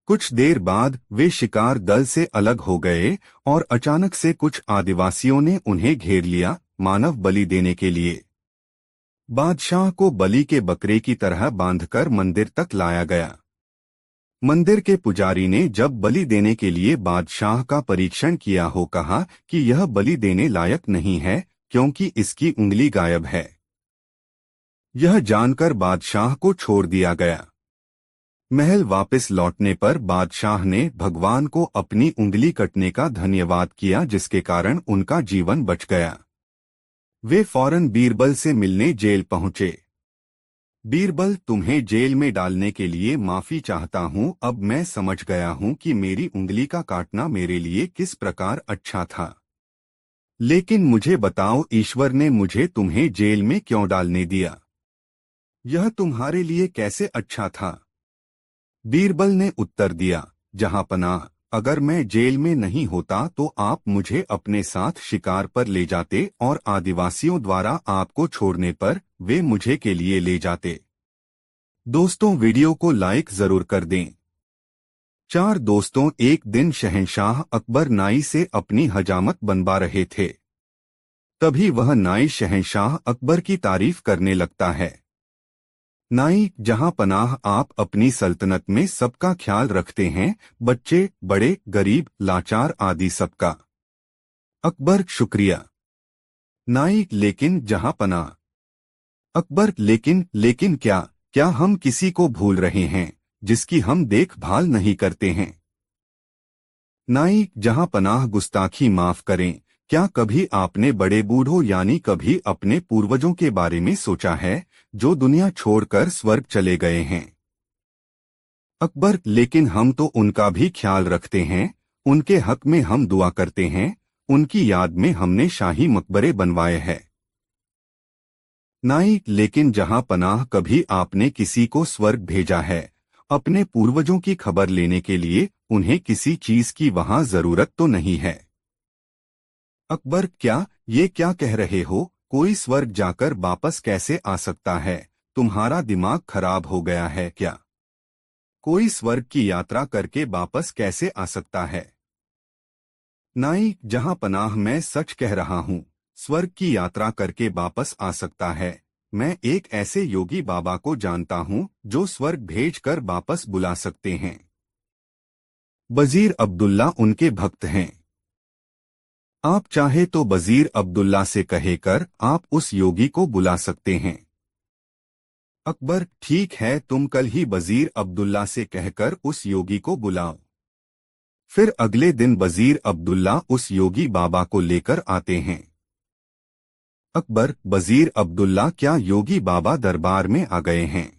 कुछ देर बाद वे शिकार दल से अलग हो गए और अचानक से कुछ आदिवासियों ने उन्हें घेर लिया, मानव बलि देने के लिए। बादशाह को बलि के बकरे की तरह बांधकर मंदिर तक लाया गया। मंदिर के पुजारी ने जब बलि देने के लिए बादशाह का परीक्षण किया हो कहा कि यह बलि देने लायक नहीं है, क्योंकि इसकी उंगली गायब है। यह जानकर बादशाह को छोड़ दिया गया। महल वापस लौटने पर बादशाह ने भगवान को अपनी उंगली कटने का धन्यवाद किया, जिसके कारण उनका जीवन बच गया। वे फौरन बीरबल से मिलने जेल पहुंचे। बीरबल, तुम्हें जेल में डालने के लिए माफी चाहता हूं। अब मैं समझ गया हूं कि मेरी उंगली का काटना मेरे लिए किस प्रकार अच्छा था। लेकिन मुझे बताओ, ईश्वर ने मुझे तुम्हें जेल में क्यों डालने दिया? यह तुम्हारे लिए कैसे अच्छा था? बीरबल ने उत्तर दिया, जहांपनाह, अगर मैं जेल में नहीं होता तो आप मुझे अपने साथ शिकार पर ले जाते और आदिवासियों द्वारा आपको छोड़ने पर वे मुझे के लिए ले जाते। दोस्तों, वीडियो को लाइक जरूर कर दें। 4 दोस्तों एक दिन शहंशाह अकबर नाई से अपनी हजामत बनवा रहे थे। तभी वह नाई शहंशाह अकबर की तारीफ करने लगता है। नाई, जहां पनाह, आप अपनी सल्तनत में सबका ख्याल रखते हैं, बच्चे, बड़े, गरीब, लाचार आदि सबका। अकबर, शुक्रिया। नाई, लेकिन जहां पनाह। अकबर, लेकिन क्या हम किसी को भूल रहे हैं जिसकी हम देखभाल नहीं करते हैं? नाई, जहां पनाह, गुस्ताखी माफ करें, क्या कभी आपने बड़े बूढ़ों यानी कभी अपने पूर्वजों के बारे में सोचा है जो दुनिया छोड़कर स्वर्ग चले गए हैं? अकबर, लेकिन हम तो उनका भी ख्याल रखते हैं, उनके हक में हम दुआ करते हैं, उनकी याद में हमने शाही मकबरे बनवाए हैं। नहीं, लेकिन जहां पनाह कभी आपने किसी को स्वर्ग भेजा है अपने पूर्वजों की खबर लेने के लिए? उन्हें किसी चीज की वहां जरूरत तो नहीं है। अकबर, क्या ये क्या कह रहे हो? कोई स्वर्ग जाकर वापस कैसे आ सकता है? तुम्हारा दिमाग खराब हो गया है क्या? कोई स्वर्ग की यात्रा करके वापस कैसे आ सकता है? नहीं, जहां पनाह मैं सच कह रहा हूँ, स्वर्ग की यात्रा करके वापस आ सकता है। मैं एक ऐसे योगी बाबा को जानता हूँ जो स्वर्ग भेजकर वापस बुला सकते हैं। वजीर अब्दुल्ला उनके भक्त हैं। आप चाहे तो वजीर अब्दुल्ला से कहकर आप उस योगी को बुला सकते हैं। अकबर, ठीक है, तुम कल ही वजीर अब्दुल्ला से कहकर उस योगी को बुलाओ। फिर अगले दिन वजीर अब्दुल्ला उस योगी बाबा को लेकर आते हैं। अकबर, वजीर अब्दुल्ला, क्या योगी बाबा दरबार में आ गए हैं?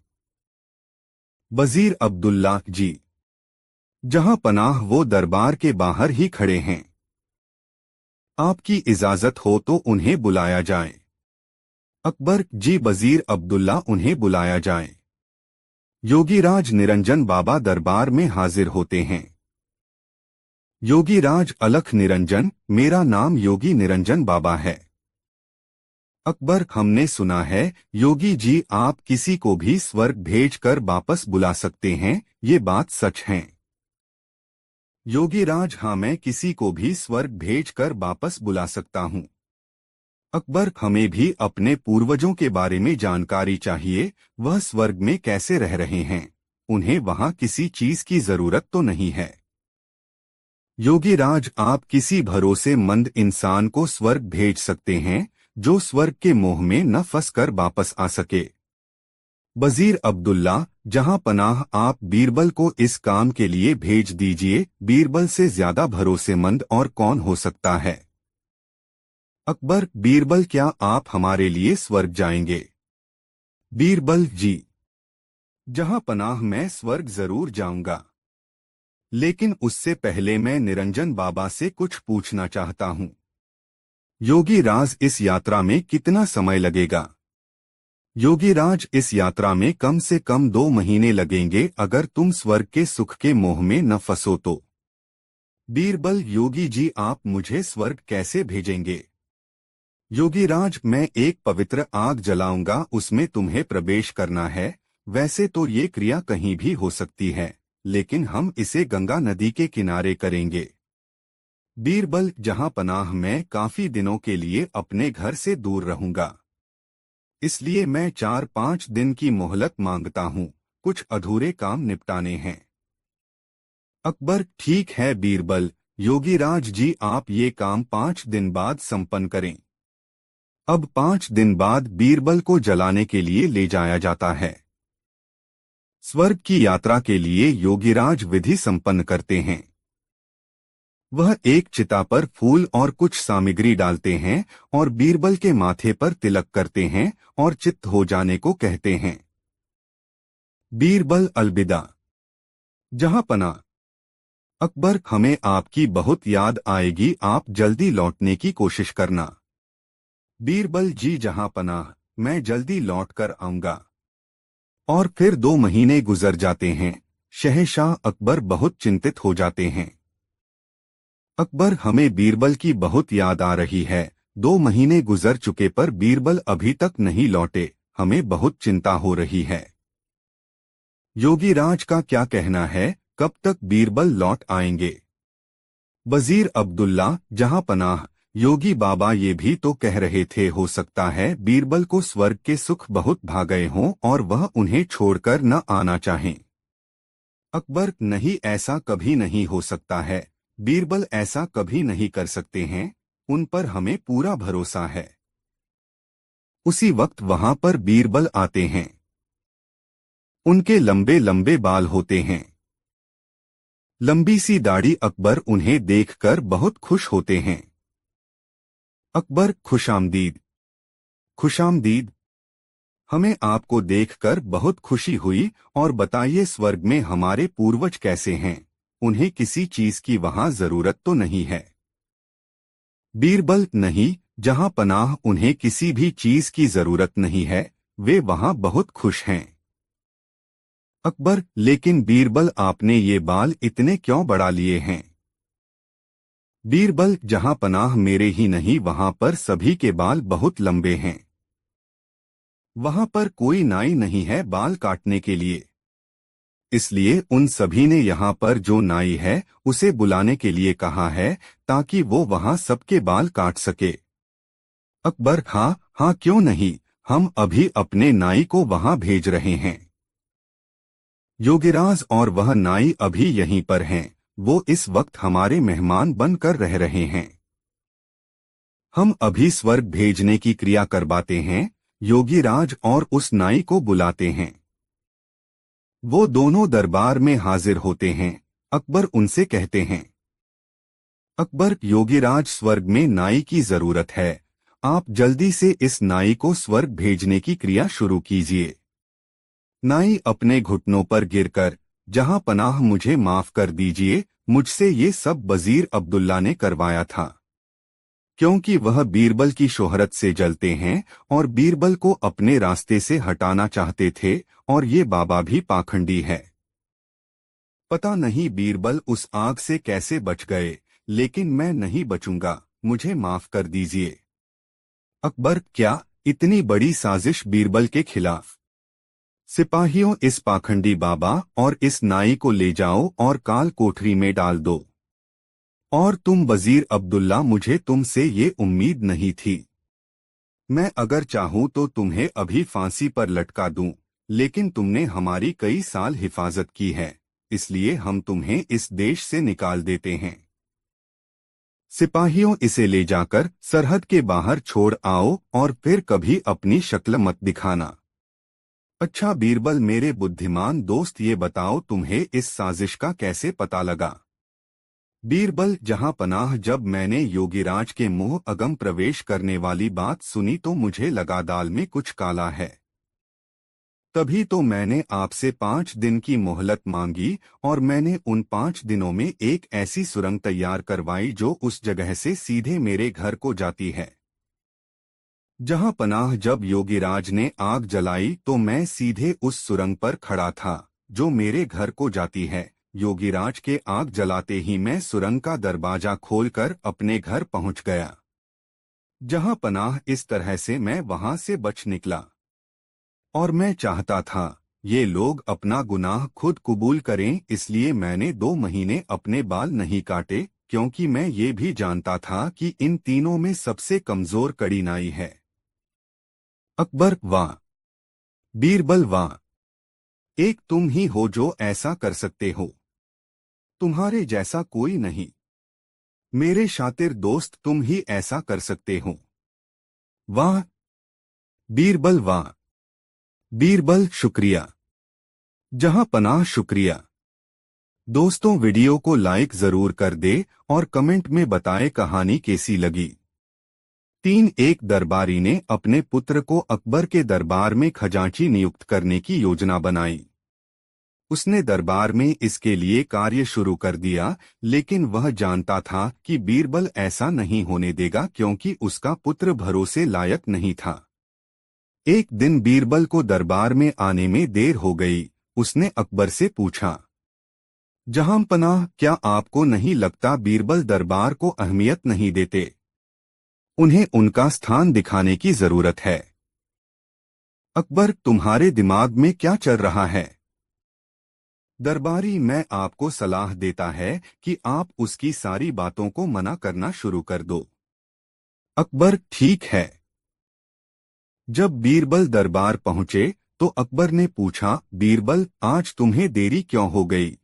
वजीर अब्दुल्ला, जी, जहां पनाह वो दरबार के बाहर ही खड़े हैं। आपकी इजाजत हो तो उन्हें बुलाया जाए। अकबर, जी वजीर अब्दुल्ला, उन्हें बुलाया जाए। योगीराज निरंजन बाबा दरबार में हाजिर होते हैं। योगीराज, अलख निरंजन, मेरा नाम योगी निरंजन बाबा है। अकबर, हमने सुना है योगी जी आप किसी को भी स्वर्ग भेजकर वापस बुला सकते हैं, ये बात सच है? योगीराज, हाँ, मैं किसी को भी स्वर्ग भेजकर वापस बुला सकता हूँ। अकबर, हमें भी अपने पूर्वजों के बारे में जानकारी चाहिए। वह स्वर्ग में कैसे रह रहे हैं? उन्हें वहाँ किसी चीज की जरूरत तो नहीं है। योगीराज, आप किसी भरोसेमंद इंसान को स्वर्ग भेज सकते हैं जो स्वर्ग के मोह में न फंसकर वापस आ सके। वजीर अब्दुल्ला, जहां पनाह आप बीरबल को इस काम के लिए भेज दीजिए। बीरबल से ज्यादा भरोसेमंद और कौन हो सकता है? अकबर, बीरबल, क्या आप हमारे लिए स्वर्ग जाएंगे? बीरबल, जी, जहां पनाह मैं स्वर्ग जरूर जाऊंगा, लेकिन उससे पहले मैं निरंजन बाबा से कुछ पूछना चाहता हूं। योगीराज, इस यात्रा में कितना समय लगेगा? योगीराज, इस यात्रा में कम से कम 2 महीने लगेंगे अगर तुम स्वर्ग के सुख के मोह में न फंसो तो। बीरबल, योगी जी आप मुझे स्वर्ग कैसे भेजेंगे? योगीराज, मैं एक पवित्र आग जलाऊंगा, उसमें तुम्हें प्रवेश करना है। वैसे तो ये क्रिया कहीं भी हो सकती है, लेकिन हम इसे गंगा नदी के किनारे करेंगे। बीरबल, जहां पनाह मैं काफी दिनों के लिए अपने घर से दूर रहूंगा, इसलिए मैं 4-5 दिन की मोहलत मांगता हूँ, कुछ अधूरे काम निपटाने हैं। अकबर, ठीक है बीरबल, योगीराज जी आप ये काम 5 दिन बाद संपन्न करें। अब 5 दिन बाद बीरबल को जलाने के लिए ले जाया जाता है। स्वर्ग की यात्रा के लिए योगीराज विधि संपन्न करते हैं। वह एक चिता पर फूल और कुछ सामग्री डालते हैं और बीरबल के माथे पर तिलक करते हैं और चित्त हो जाने को कहते हैं। बीरबल, अलविदा। जहां पना। अकबर, हमें आपकी बहुत याद आएगी, आप जल्दी लौटने की कोशिश करना। बीरबल, जी जहां पनाह, मैं जल्दी लौट कर आऊंगा। और फिर 2 महीने गुजर जाते हैं। शहंशाह अकबर बहुत चिंतित हो जाते हैं। अकबर, हमें बीरबल की बहुत याद आ रही है। 2 महीने गुजर चुके पर बीरबल अभी तक नहीं लौटे, हमें बहुत चिंता हो रही है। योगीराज का क्या कहना है, कब तक बीरबल लौट आएंगे? वजीर अब्दुल्ला, जहां पनाह, योगी बाबा ये भी तो कह रहे थे हो सकता है बीरबल को स्वर्ग के सुख बहुत भा गए हों और वह उन्हें छोड़कर न आना चाहें। अकबर, नहीं, ऐसा कभी नहीं हो सकता है। बीरबल ऐसा कभी नहीं कर सकते हैं, उन पर हमें पूरा भरोसा है। उसी वक्त वहां पर बीरबल आते हैं। उनके लंबे लंबे बाल होते हैं, लंबी सी दाढ़ी। अकबर उन्हें देखकर बहुत खुश होते हैं। अकबर खुशामदीद। खुशामदीद। हमें आपको देखकर बहुत खुशी हुई और बताइए स्वर्ग में हमारे पूर्वज कैसे हैं? उन्हें किसी चीज की वहां जरूरत तो नहीं है? बीरबल नहीं, जहां पनाह उन्हें किसी भी चीज की जरूरत नहीं है, वे वहां बहुत खुश हैं। अकबर लेकिन बीरबल आपने ये बाल इतने क्यों बढ़ा लिए हैं? बीरबल जहां पनाह मेरे ही नहीं वहां पर सभी के बाल बहुत लंबे हैं। वहां पर कोई नाई नहीं है बाल काटने के लिए, इसलिए उन सभी ने यहाँ पर जो नाई है उसे बुलाने के लिए कहा है ताकि वो वहां सबके बाल काट सके। अकबर हाँ हाँ क्यों नहीं, हम अभी अपने नाई को वहां भेज रहे हैं। योगीराज और वह नाई अभी यहीं पर हैं, वो इस वक्त हमारे मेहमान बनकर रह रहे हैं। हम अभी स्वर्ग भेजने की क्रिया करवाते हैं, योगीराज और उस नाई को बुलाते हैं। वो दोनों दरबार में हाजिर होते हैं। अकबर उनसे कहते हैं, अकबर योगीराज स्वर्ग में नाई की जरूरत है, आप जल्दी से इस नाई को स्वर्ग भेजने की क्रिया शुरू कीजिए। नाई अपने घुटनों पर गिरकर, जहां पनाह मुझे माफ कर दीजिए, मुझसे ये सब वजीर अब्दुल्ला ने करवाया था, क्योंकि वह बीरबल की शोहरत से जलते हैं और बीरबल को अपने रास्ते से हटाना चाहते थे, और ये बाबा भी पाखंडी है। पता नहीं बीरबल उस आग से कैसे बच गए, लेकिन मैं नहीं बचूंगा, मुझे माफ कर दीजिए। अकबर क्या, इतनी बड़ी साजिश बीरबल के खिलाफ? सिपाहियों इस पाखंडी बाबा और इस नाई को ले जाओ और काल कोठरी में डाल दो। और तुम वजीर अब्दुल्ला, मुझे तुमसे ये उम्मीद नहीं थी। मैं अगर चाहूं तो तुम्हें अभी फांसी पर लटका दूं, लेकिन तुमने हमारी कई साल हिफाजत की है, इसलिए हम तुम्हें इस देश से निकाल देते हैं। सिपाहियों इसे ले जाकर सरहद के बाहर छोड़ आओ और फिर कभी अपनी शक्ल मत दिखाना। अच्छा बीरबल मेरे बुद्धिमान दोस्त, ये बताओ तुम्हें इस साजिश का कैसे पता लगा? बीरबल जहां पनाह, जब मैंने योगीराज के मुंह अगम प्रवेश करने वाली बात सुनी तो मुझे लगा दाल में कुछ काला है। तभी तो मैंने आपसे 5 दिन की मोहलत मांगी और मैंने उन 5 दिनों में एक ऐसी सुरंग तैयार करवाई जो उस जगह से सीधे मेरे घर को जाती है। जहां पनाह, जब योगीराज ने आग जलाई तो मैं सीधे उस सुरंग पर खड़ा था जो मेरे घर को जाती है। योगीराज के आग जलाते ही मैं सुरंग का दरवाजा खोलकर अपने घर पहुंच गया। जहां पनाह, इस तरह से मैं वहां से बच निकला। और मैं चाहता था ये लोग अपना गुनाह खुद कबूल करें, इसलिए मैंने 2 महीने अपने बाल नहीं काटे, क्योंकि मैं ये भी जानता था कि इन तीनों में सबसे कमजोर कड़ी नाई है। अकबर वाह, बीरबल वाह, एक तुम ही हो जो ऐसा कर सकते हो, तुम्हारे जैसा कोई नहीं। मेरे शातिर दोस्त, तुम ही ऐसा कर सकते हो। वाह बीरबल वाह। बीरबल शुक्रिया। जहां पनाह शुक्रिया। दोस्तों वीडियो को लाइक जरूर कर दे और कमेंट में बताएं कहानी कैसी लगी। 3 एक दरबारी ने अपने पुत्र को अकबर के दरबार में खजांची नियुक्त करने की योजना बनाई। उसने दरबार में इसके लिए कार्य शुरू कर दिया, लेकिन वह जानता था कि बीरबल ऐसा नहीं होने देगा क्योंकि उसका पुत्र भरोसे लायक नहीं था। एक दिन बीरबल को दरबार में आने में देर हो गई। उसने अकबर से पूछा, जहांपनाह, क्या आपको नहीं लगता बीरबल दरबार को अहमियत नहीं देते? उन्हें उनका स्थान दिखाने की जरूरत है। अकबर, तुम्हारे दिमाग में क्या चल रहा है? दरबारी, मैं आपको सलाह देता है कि आप उसकी सारी बातों को मना करना शुरू कर दो। अकबर, ठीक है। जब बीरबल दरबार पहुंचे तो अकबर ने पूछा, बीरबल आज तुम्हें देरी क्यों हो गई?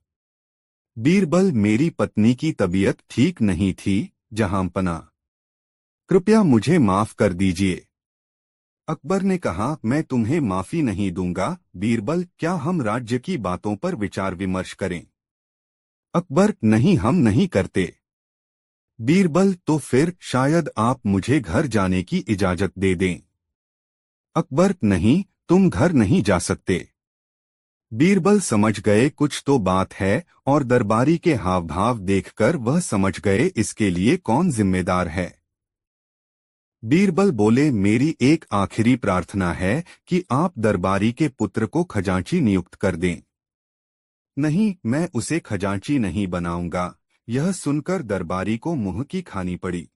बीरबल, मेरी पत्नी की तबीयत ठीक नहीं थी जहांपना, कृपया मुझे माफ कर दीजिए। अकबर ने कहा, मैं तुम्हें माफी नहीं दूंगा। बीरबल, क्या हम राज्य की बातों पर विचार विमर्श करें? अकबर, नहीं, हम नहीं करते। बीरबल, तो फिर शायद आप मुझे घर जाने की इजाजत दे दें। अकबर, नहीं, तुम घर नहीं जा सकते। बीरबल समझ गए कुछ तो बात है, और दरबारी के हाव भाव देखकर वह समझ गए इसके लिए कौन जिम्मेदार है। बीरबल बोले, मेरी एक आखिरी प्रार्थना है कि आप दरबारी के पुत्र को खजांची नियुक्त कर दें। नहीं, मैं उसे खजांची नहीं बनाऊंगा। यह सुनकर दरबारी को मुंह की खानी पड़ी।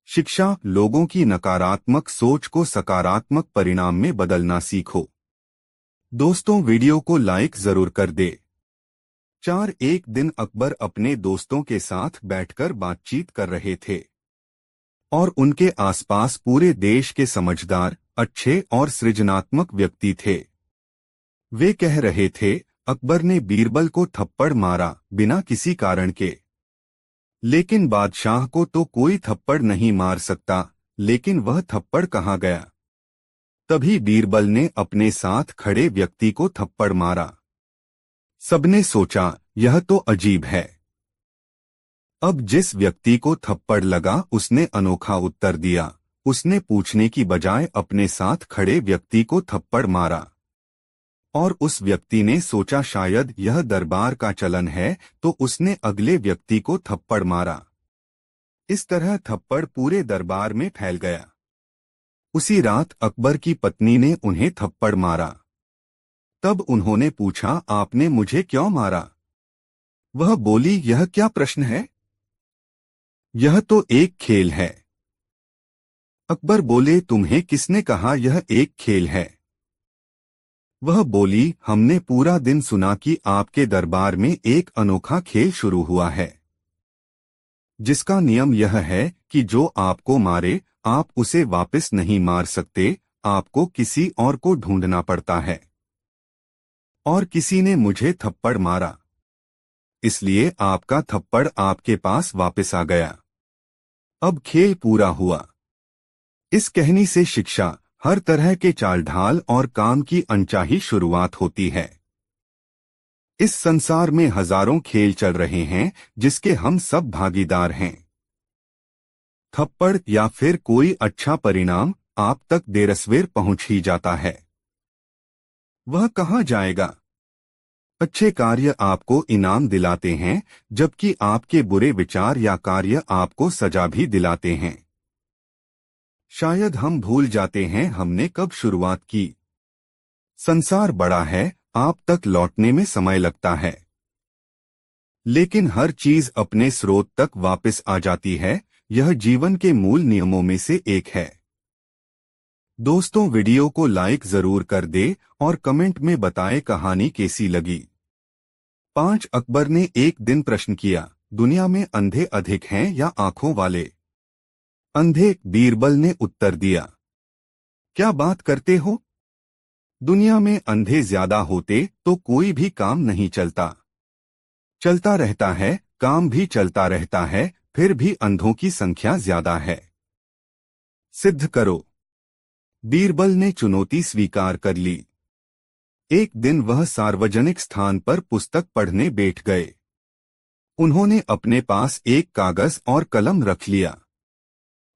शिक्षा, लोगों की नकारात्मक सोच को सकारात्मक परिणाम में बदलना सीखो। दोस्तों, वीडियो को लाइक जरूर कर दे। एक दिन अकबर अपने दोस्तों के साथ बैठकर बातचीत कर रहे थे और उनके आसपास पूरे देश के समझदार, अच्छे और सृजनात्मक व्यक्ति थे। वे कह रहे थे, अकबर ने बीरबल को थप्पड़ मारा बिना किसी कारण के। लेकिन बादशाह को तो कोई थप्पड़ नहीं मार सकता, लेकिन वह थप्पड़ कहाँ गया? तभी बीरबल ने अपने साथ खड़े व्यक्ति को थप्पड़ मारा। सबने सोचा, यह तो अजीब है। अब जिस व्यक्ति को थप्पड़ लगा उसने अनोखा उत्तर दिया। उसने पूछने की बजाय अपने साथ खड़े व्यक्ति को थप्पड़ मारा। और उस व्यक्ति ने सोचा शायद यह दरबार का चलन है, तो उसने अगले व्यक्ति को थप्पड़ मारा। इस तरह थप्पड़ पूरे दरबार में फैल गया। उसी रात अकबर की पत्नी ने उन्हें थप्पड़ मारा। तब उन्होंने पूछा, आपने मुझे क्यों मारा? वह बोली, यह क्या प्रश्न है? यह तो एक खेल है। अकबर बोले, तुम्हें किसने कहा यह एक खेल है? वह बोली, हमने पूरा दिन सुना कि आपके दरबार में एक अनोखा खेल शुरू हुआ है, जिसका नियम यह है कि जो आपको मारे आप उसे वापस नहीं मार सकते, आपको किसी और को ढूंढना पड़ता है। और किसी ने मुझे थप्पड़ मारा, इसलिए आपका थप्पड़ आपके पास वापस आ गया। अब खेल पूरा हुआ। इस कहानी से शिक्षा, हर तरह के चाल ढाल और काम की अनचाही शुरुआत होती है। इस संसार में हजारों खेल चल रहे हैं जिसके हम सब भागीदार हैं। थप्पड़ या फिर कोई अच्छा परिणाम आप तक देरसवेर पहुंच ही जाता है। वह कहाँ जाएगा? अच्छे कार्य आपको इनाम दिलाते हैं, जबकि आपके बुरे विचार या कार्य आपको सजा भी दिलाते हैं। शायद हम भूल जाते हैं हमने कब शुरुआत की। संसार बड़ा है, आप तक लौटने में समय लगता है, लेकिन हर चीज अपने स्रोत तक वापस आ जाती है। यह जीवन के मूल नियमों में से एक है। दोस्तों, वीडियो को लाइक जरूर कर दे और कमेंट में बताएं कहानी कैसी लगी। 5 अकबर ने एक दिन प्रश्न किया, दुनिया में अंधे अधिक हैं या आंखों वाले? अंधे, बीरबल ने उत्तर दिया। क्या बात करते हो? दुनिया में अंधे ज्यादा होते तो कोई भी काम नहीं चलता। चलता रहता है, काम भी चलता रहता है, फिर भी अंधों की संख्या ज्यादा है। सिद्ध करो। बीरबल ने चुनौती स्वीकार कर ली। एक दिन वह सार्वजनिक स्थान पर पुस्तक पढ़ने बैठ गए। उन्होंने अपने पास एक कागज और कलम रख लिया।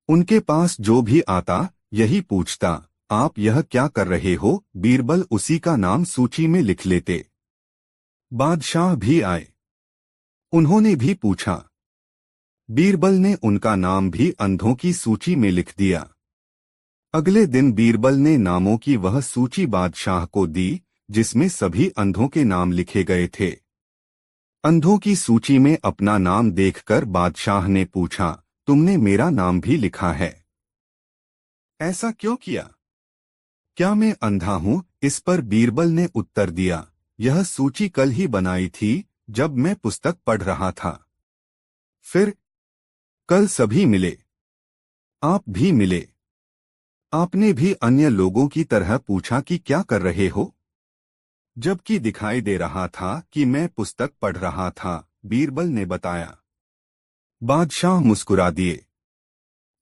उनके पास जो भी आता यही पूछता, आप यह क्या कर रहे हो? बीरबल उसी का नाम सूची में लिख लेते। बादशाह भी आए, उन्होंने भी पूछा। बीरबल ने उनका नाम भी अंधों की सूची में लिख दिया। अगले दिन बीरबल ने नामों की वह सूची बादशाह को दी, जिसमें सभी अंधों के नाम लिखे गए थे। अंधों की सूची में अपना नाम देखकर बादशाह ने पूछा, तुमने मेरा नाम भी लिखा है, ऐसा क्यों किया? क्या मैं अंधा हूं? इस पर बीरबल ने उत्तर दिया, यह सूची कल ही बनाई थी जब मैं पुस्तक पढ़ रहा था। फिर कल सभी मिले, आप भी मिले। आपने भी अन्य लोगों की तरह पूछा कि क्या कर रहे हो, जबकि दिखाई दे रहा था कि मैं पुस्तक पढ़ रहा था, बीरबल ने बताया। बादशाह मुस्कुरा दिए।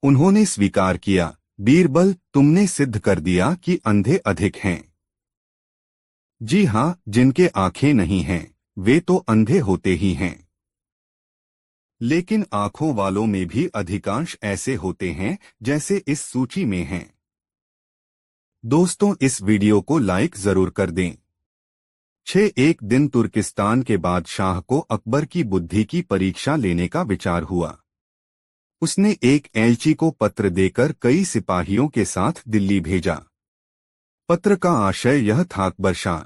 उन्होंने स्वीकार किया, बीरबल, तुमने सिद्ध कर दिया कि अंधे अधिक हैं। जी हाँ, जिनके आंखें नहीं हैं वे तो अंधे होते ही हैं। लेकिन आंखों वालों में भी अधिकांश ऐसे होते हैं जैसे इस सूची में हैं। दोस्तों, इस वीडियो को लाइक जरूर कर दें। एक दिन तुर्किस्तान के बादशाह को अकबर की बुद्धि की परीक्षा लेने का विचार हुआ। उसने एक एलची को पत्र देकर कई सिपाहियों के साथ दिल्ली भेजा। पत्र का आशय यह था, अकबर शाह,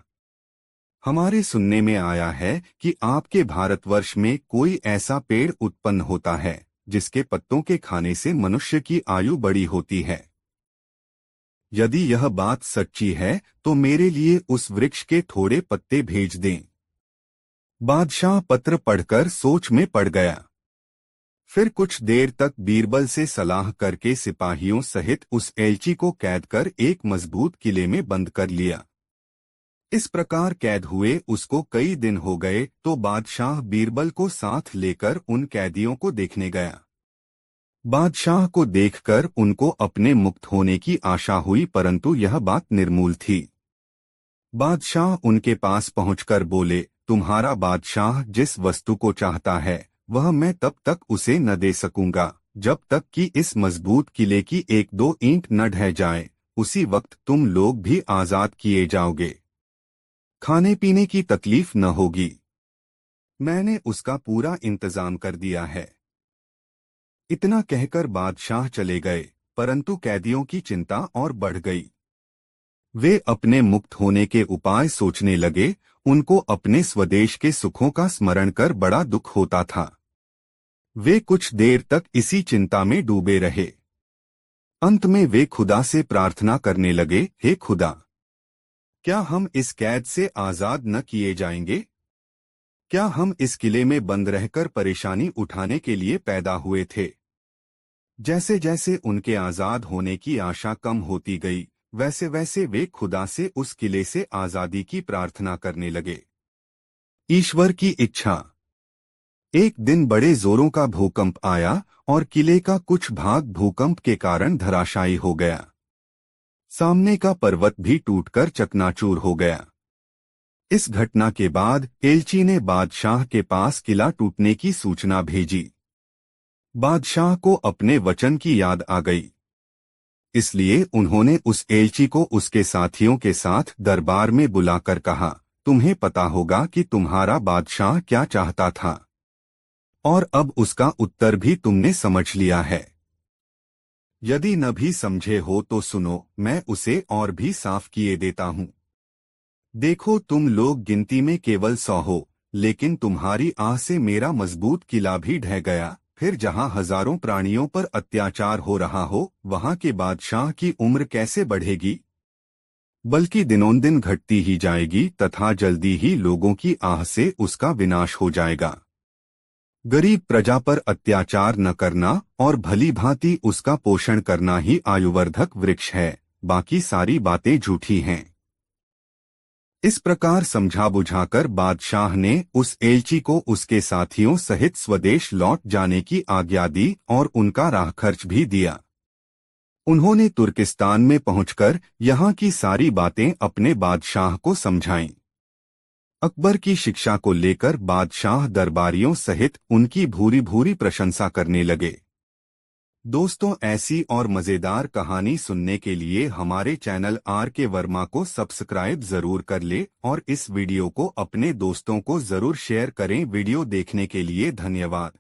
हमारे सुनने में आया है कि आपके भारतवर्ष में कोई ऐसा पेड़ उत्पन्न होता है जिसके पत्तों के खाने से मनुष्य की आयु बड़ी होती है। यदि यह बात सच्ची है तो मेरे लिए उस वृक्ष के थोड़े पत्ते भेज दें। बादशाह पत्र पढ़कर सोच में पड़ गया। फिर कुछ देर तक बीरबल से सलाह करके सिपाहियों सहित उस एलची को कैद कर एक मजबूत किले में बंद कर लिया। इस प्रकार कैद हुए उसको कई दिन हो गए तो बादशाह बीरबल को साथ लेकर उन कैदियों को देखने गया। बादशाह को देखकर उनको अपने मुक्त होने की आशा हुई, परंतु यह बात निर्मूल थी। बादशाह उनके पास पहुंचकर बोले, तुम्हारा बादशाह जिस वस्तु को चाहता है वह मैं तब तक उसे न दे सकूंगा जब तक कि इस मजबूत किले की एक दो ईंट न ढह जाए। उसी वक्त तुम लोग भी आजाद किए जाओगे। खाने पीने की तकलीफ न होगी। मैंने उसका पूरा इंतजाम कर दिया है। इतना कहकर बादशाह चले गए, परंतु कैदियों की चिंता और बढ़ गई। वे अपने मुक्त होने के उपाय सोचने लगे। उनको अपने स्वदेश के सुखों का स्मरण कर बड़ा दुख होता था। वे कुछ देर तक इसी चिंता में डूबे रहे। अंत में वे खुदा से प्रार्थना करने लगे, हे खुदा, क्या हम इस कैद से आजाद न किए जाएंगे? क्या हम इस किले में बंद रहकर परेशानी उठाने के लिए पैदा हुए थे? जैसे जैसे उनके आजाद होने की आशा कम होती गई, वैसे वैसे वे खुदा से उस किले से आजादी की प्रार्थना करने लगे। ईश्वर की इच्छा। एक दिन बड़े जोरों का भूकंप आया और किले का कुछ भाग भूकंप के कारण धराशायी हो गया। सामने का पर्वत भी टूटकर चकनाचूर हो गया। इस घटना के बाद एलची ने बादशाह के पास किला टूटने की सूचना भेजी। बादशाह को अपने वचन की याद आ गई, इसलिए उन्होंने उस एलची को उसके साथियों के साथ दरबार में बुलाकर कहा, तुम्हें पता होगा कि तुम्हारा बादशाह क्या चाहता था, और अब उसका उत्तर भी तुमने समझ लिया है। यदि न भी समझे हो तो सुनो, मैं उसे और भी साफ किए देता हूं। देखो, तुम लोग गिनती में केवल 100 हो, लेकिन तुम्हारी आह से मेरा मजबूत किला भी ढह गया। फिर जहां हजारों प्राणियों पर अत्याचार हो रहा हो, वहां के बादशाह की उम्र कैसे बढ़ेगी? बल्कि दिनोंदिन घटती ही जाएगी तथा जल्दी ही लोगों की आह से उसका विनाश हो जाएगा। गरीब प्रजा पर अत्याचार न करना और भली भांति उसका पोषण करना ही आयुवर्धक वृक्ष है, बाकी सारी बातें झूठी हैं। इस प्रकार समझा बुझाकर बादशाह ने उस एलची को उसके साथियों सहित स्वदेश लौट जाने की आज्ञा दी और उनका राह खर्च भी दिया। उन्होंने तुर्किस्तान में पहुंचकर यहाँ की सारी बातें अपने बादशाह को समझाईं। अकबर की शिक्षा को लेकर बादशाह दरबारियों सहित उनकी भूरी भूरी प्रशंसा करने लगे। दोस्तों, ऐसी और मजेदार कहानी सुनने के लिए हमारे चैनल RK वर्मा को सब्सक्राइब जरूर कर ले और इस वीडियो को अपने दोस्तों को जरूर शेयर करें। वीडियो देखने के लिए धन्यवाद।